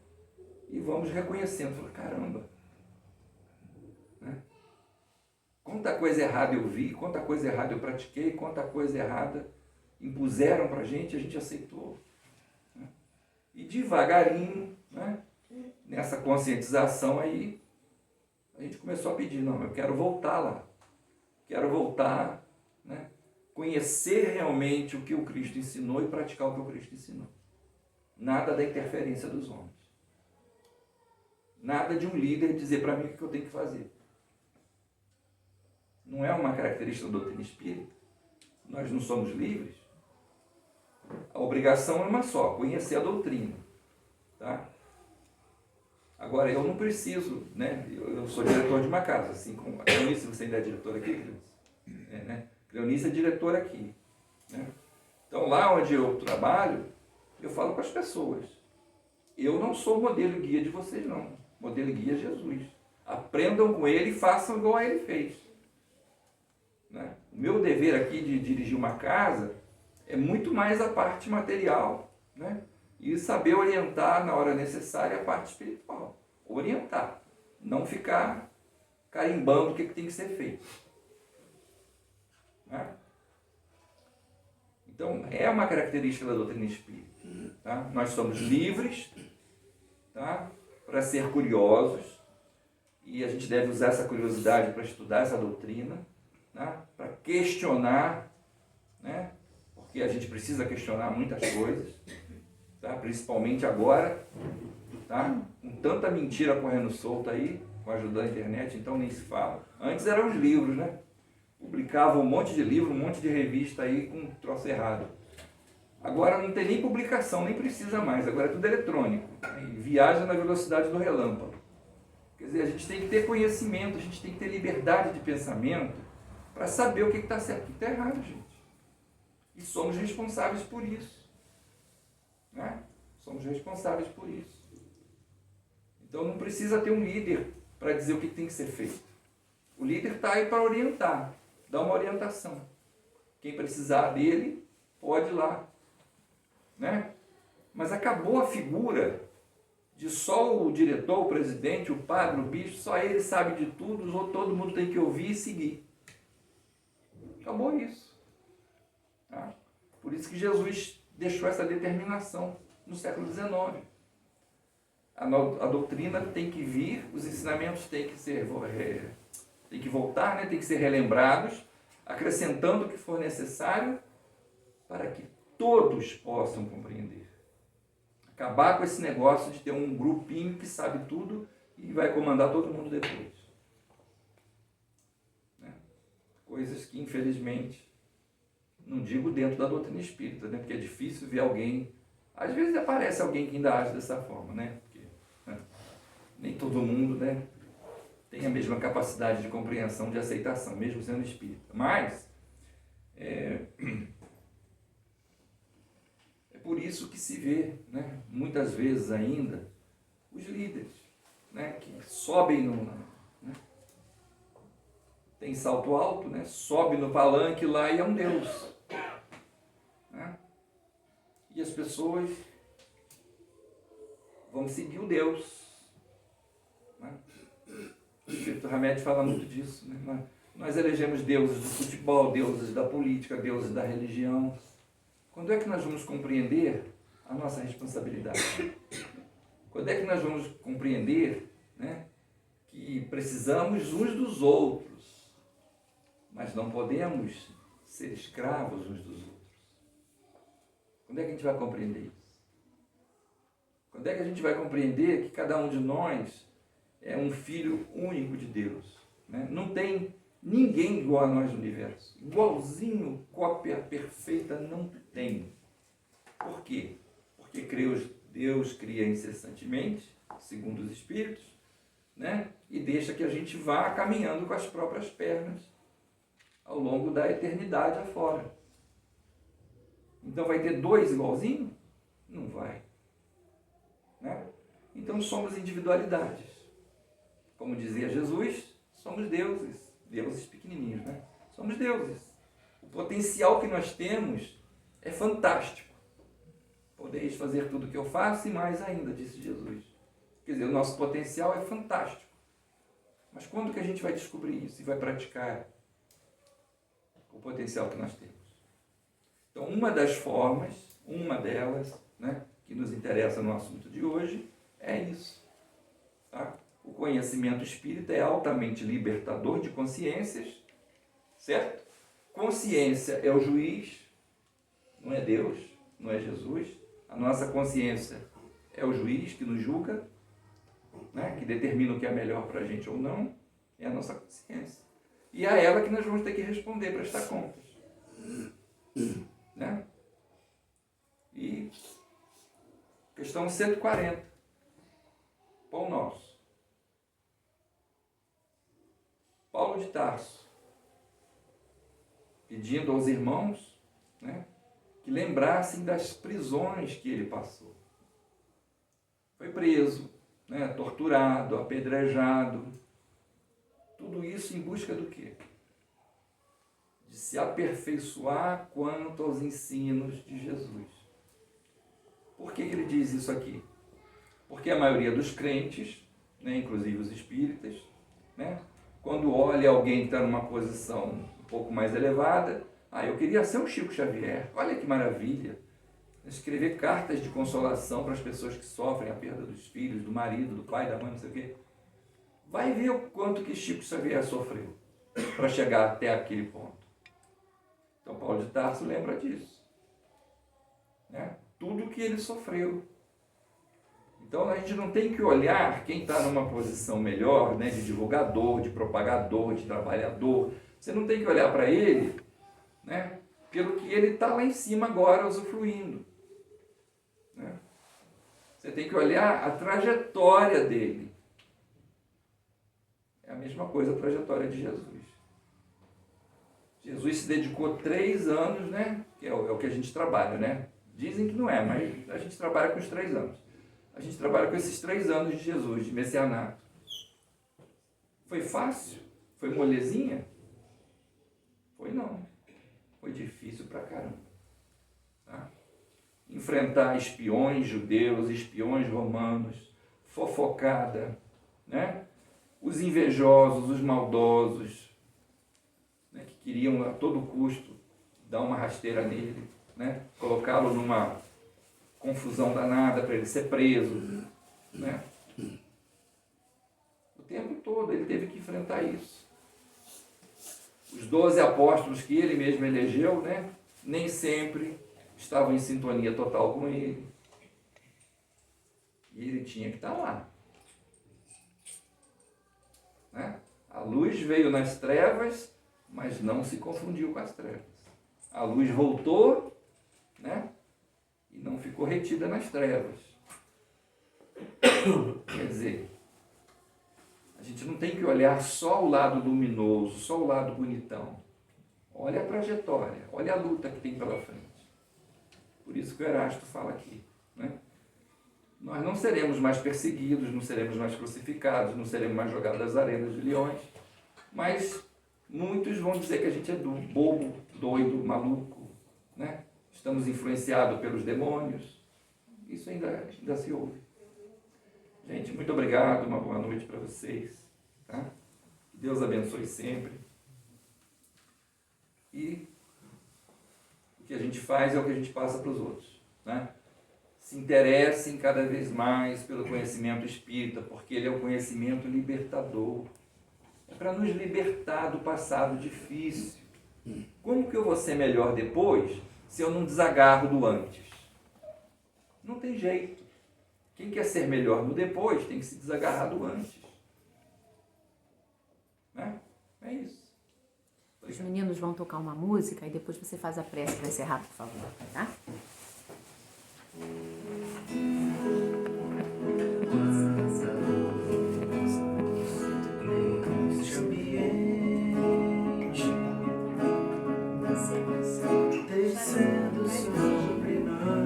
e vamos reconhecendo, caramba, né? Quanta coisa errada eu vi, quanta coisa errada eu pratiquei, quanta coisa errada impuseram para a gente aceitou. Né? E devagarinho, né, nessa conscientização aí, a gente começou a pedir, não, eu quero voltar lá. Quero voltar, né, conhecer realmente o que o Cristo ensinou e praticar o que o Cristo ensinou. Nada da interferência dos homens. Nada de um líder dizer para mim o que eu tenho que fazer. Não é uma característica da doutrina espírita. Nós não somos livres. A obrigação é uma só, conhecer a doutrina. Tá? Agora, eu não preciso, né? Eu sou diretor de uma casa, assim como a Cleonice, você ainda é diretora aqui, Cleonice? Né? Cleonice é diretora aqui. Né? Então, lá onde eu trabalho, eu falo para as pessoas, eu não sou modelo e guia de vocês, não. Modelo e guia é Jesus. Aprendam com ele e façam igual a ele fez. Né? O meu dever aqui de dirigir uma casa é muito mais a parte material, né? E saber orientar na hora necessária a parte espiritual. Orientar. Não ficar carimbando o que tem que ser feito. Né? Então, é uma característica da doutrina espírita. Tá? Nós somos livres, tá, para ser curiosos. E a gente deve usar essa curiosidade para estudar essa doutrina. Né? Para questionar. Né? Porque a gente precisa questionar muitas coisas. Tá? Principalmente agora, tá? Com tanta mentira correndo solta aí, com a ajuda da internet, então nem se fala. Antes eram os livros, né? Publicavam um monte de livro, um monte de revista aí com um troço errado. Agora não tem nem publicação, nem precisa mais, agora é tudo eletrônico. E viaja na velocidade do relâmpago. Quer dizer, a gente tem que ter conhecimento, a gente tem que ter liberdade de pensamento para saber o que está certo e o que está errado, gente. E somos responsáveis por isso. Né? Somos responsáveis por isso. Então não precisa ter um líder para dizer o que tem que ser feito. O líder está aí para orientar, dar uma orientação. Quem precisar dele, pode ir lá. Né? Mas acabou a figura de só o diretor, o presidente, o padre, o bispo, só ele sabe de tudo, os outros, todo mundo tem que ouvir e seguir. Acabou isso. Tá? Por isso que Jesus deixou essa determinação no século XIX. A doutrina tem que vir, os ensinamentos têm que voltar, né? Tem que ser relembrados, acrescentando o que for necessário para que todos possam compreender. Acabar com esse negócio de ter um grupinho que sabe tudo e vai comandar todo mundo depois. Né? Coisas que, infelizmente, não digo dentro da doutrina espírita, né? Porque é difícil ver alguém. Às vezes aparece alguém que ainda age dessa forma, né? Porque, né? Nem todo mundo, né, tem a mesma capacidade de compreensão, de aceitação, mesmo sendo espírita. Mas é por isso que se vê, né, muitas vezes ainda, os líderes, né, que sobem né, tem salto alto, né, sobe no palanque lá e é um Deus. Né? E as pessoas vão seguir o Deus. Né? O Espírito Hamed fala muito disso. Né? Nós elegemos deuses do futebol, deuses da política, deuses da religião. Quando é que nós vamos compreender a nossa responsabilidade? Quando é que nós vamos compreender, né, que precisamos uns dos outros, mas não podemos ser escravos uns dos outros? Quando é que a gente vai compreender isso? Quando é que a gente vai compreender que cada um de nós é um filho único de Deus? Né? Não tem ninguém igual a nós no universo. Igualzinho, cópia perfeita, não tem. Por quê? Porque Deus cria incessantemente, segundo os Espíritos, né? E deixa que a gente vá caminhando com as próprias pernas ao longo da eternidade afora. Então vai ter dois igualzinhos? Não vai. Né? Então somos individualidades. Como dizia Jesus, somos deuses. Deuses pequenininhos, né? Somos deuses. O potencial que nós temos é fantástico. Podeis fazer tudo o que eu faço e mais ainda, disse Jesus. Quer dizer, o nosso potencial é fantástico. Mas quando que a gente vai descobrir isso e vai praticar o potencial que nós temos? Então, uma das formas, uma delas, né, que nos interessa no assunto de hoje, é isso. Tá? O conhecimento espírita é altamente libertador de consciências, certo? Consciência é o juiz, não é Deus, não é Jesus. A nossa consciência é o juiz que nos julga, né, que determina o que é melhor para a gente ou não, é a nossa consciência. E é a ela que nós vamos ter que responder, prestar contas. Né? E questão 140. Pão Nosso. Paulo de Tarso, pedindo aos irmãos, né, que lembrassem das prisões que ele passou. Foi preso, né, torturado, apedrejado. Tudo isso em busca do quê? De se aperfeiçoar quanto aos ensinos de Jesus. Por que ele diz isso aqui? Porque a maioria dos crentes, né, inclusive os espíritas, né, quando olha alguém que está numa posição um pouco mais elevada, eu queria ser o Chico Xavier, olha que maravilha. Escrever cartas de consolação para as pessoas que sofrem a perda dos filhos, do marido, do pai, da mãe, não sei o quê. Vai ver o quanto que Chico Xavier sofreu para chegar até aquele ponto. Então Paulo de Tarso lembra disso. Né? Tudo que ele sofreu. Então a gente não tem que olhar quem está numa posição melhor, né, de divulgador, de propagador, de trabalhador. Você não tem que olhar para ele, né, pelo que ele está lá em cima agora usufruindo. Né? Você tem que olhar a trajetória dele. É a mesma coisa a trajetória de Jesus. Jesus se dedicou 3 anos, né, que é o que a gente trabalha, né? Dizem que não é, mas a gente trabalha com os 3 anos. A gente trabalha com esses 3 anos de Jesus, de messianato. Foi fácil? Foi molezinha? Foi não. Foi difícil pra caramba. Tá? Enfrentar espiões judeus, espiões romanos, fofocada, né? Os invejosos, os maldosos, né? Que queriam a todo custo dar uma rasteira nele, né? Colocá-lo numa confusão danada para ele ser preso. né? O tempo todo ele teve que enfrentar isso. Os 12 apóstolos que ele mesmo elegeu, né? Nem sempre estavam em sintonia total com ele. E ele tinha que estar lá. Né? A luz veio nas trevas, mas não se confundiu com as trevas. A luz voltou, né? E não ficou retida nas trevas. Quer dizer, a gente não tem que olhar só o lado luminoso, só o lado bonitão. Olha a trajetória, olha a luta que tem pela frente. Por isso que o Erasto fala aqui, né? Nós não seremos mais perseguidos, não seremos mais crucificados, não seremos mais jogados às arenas de leões, mas muitos vão dizer que a gente é bobo, doido, maluco, né? Estamos influenciados pelos demônios. Isso ainda se ouve. Gente, muito obrigado, uma boa noite para vocês. Tá? Que Deus abençoe sempre. E o que a gente faz é o que a gente passa para os outros. Né? Se interessem cada vez mais pelo conhecimento espírita, porque ele é o conhecimento libertador. É para nos libertar do passado difícil. Como que eu vou ser melhor depois se eu não desagarro do antes? Não tem jeito. Quem quer ser melhor no depois tem que se desagarrar do antes. Né? É isso. Os meninos vão tocar uma música e depois você faz a prece para encerrar, por favor. Tá? Descendo sobre nós,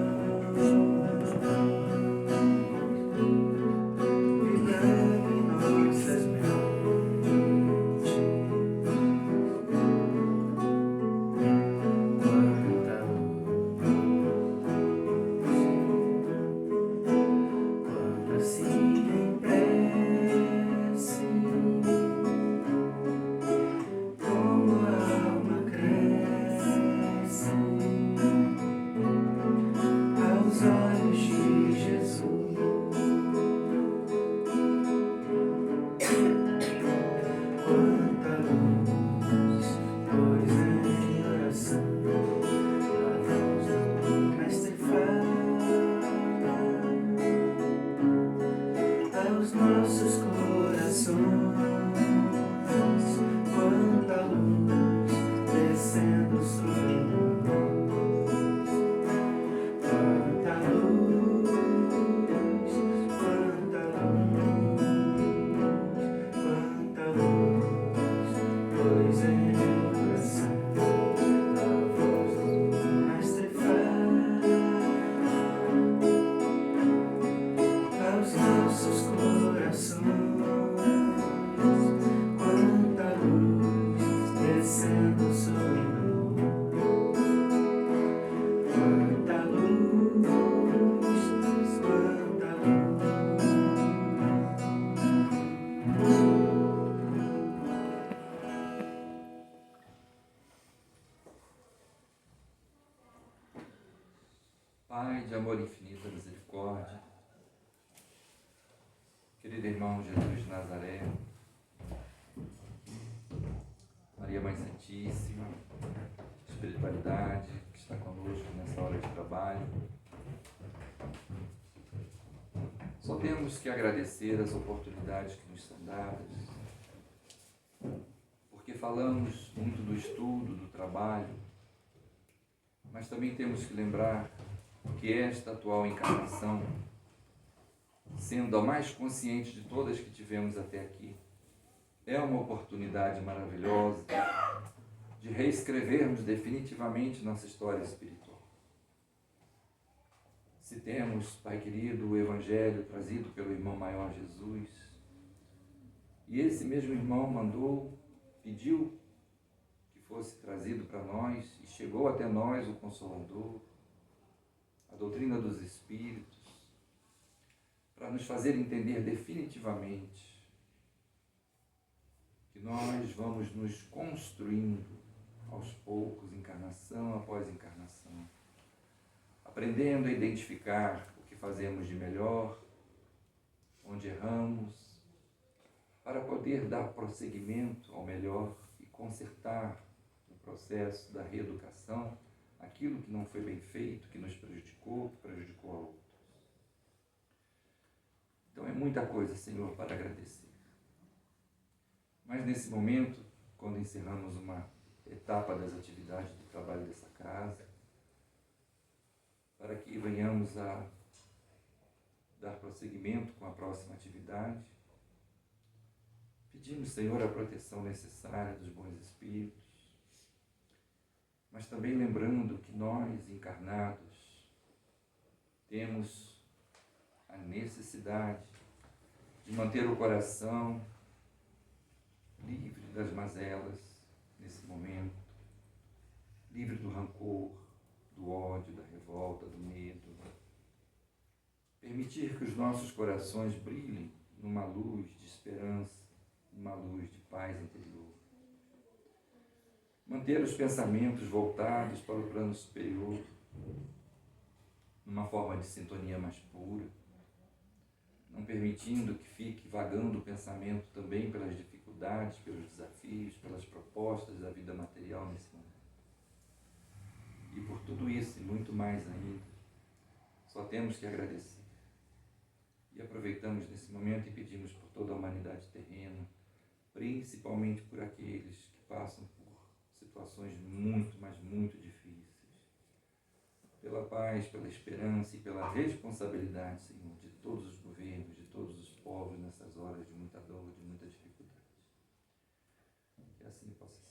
vibrando em nossas mentes. Quanta luz, quando assim em prece, como a alma cresce aos olhos de Jesus. Quanta luz, pois em oração a voz do Mestre fala aos nossos corações. Quanta luz descendo sobre nós. Quanta luz, quanta luz, quanta luz, pois em oração a voz do Mestre fala aos nossos corações. Quanta luz descendo sobre nós. Quanta luz, quanta Pai de amor infinito, misericórdia, querido irmão Jesus de Nazaré, Maria Mãe Santíssima, espiritualidade que está conosco nessa hora de trabalho. Só temos que agradecer as oportunidades que nos são dadas, porque falamos muito do estudo, do trabalho, mas também temos que lembrar que esta atual encarnação, sendo a mais consciente de todas que tivemos até aqui, é uma oportunidade maravilhosa de reescrevermos definitivamente nossa história espiritual. Se temos, Pai querido, o Evangelho trazido pelo irmão maior Jesus, e esse mesmo irmão pediu que fosse trazido para nós, e chegou até nós o Consolador, a doutrina dos Espíritos, para nos fazer entender definitivamente que nós vamos nos construindo aos poucos, encarnação após onde erramos, para poder dar prosseguimento ao melhor e consertar no processo da reeducação aquilo que não foi bem feito, que nos prejudicou, que prejudicou a outros. Então é muita coisa, Senhor, para agradecer. Mas nesse momento, quando encerramos uma etapa das atividades do trabalho dessa casa, para que venhamos a dar prosseguimento com a próxima atividade, pedimos, Senhor, a proteção necessária dos bons espíritos, mas também lembrando que nós, encarnados, temos a necessidade de manter o coração livre das mazelas nesse momento, livre do rancor, do ódio, da revolta, do medo. Permitir que os nossos corações brilhem numa luz de esperança, numa luz de paz interior. Manter os pensamentos voltados para o plano superior, numa forma de sintonia mais pura, não permitindo que fique vagando o pensamento também pelas dificuldades, pelos desafios, pelas propostas da vida material nesse momento. E por tudo isso e muito mais ainda, só temos que agradecer. E aproveitamos nesse momento e pedimos por toda a humanidade terrena, principalmente por aqueles que passam por situações muito, mas muito difíceis, pela paz, pela esperança e pela responsabilidade, Senhor, de todos os governos, de todos os povos nessas horas de muita dor, de muita dificuldade. Que assim possa ser.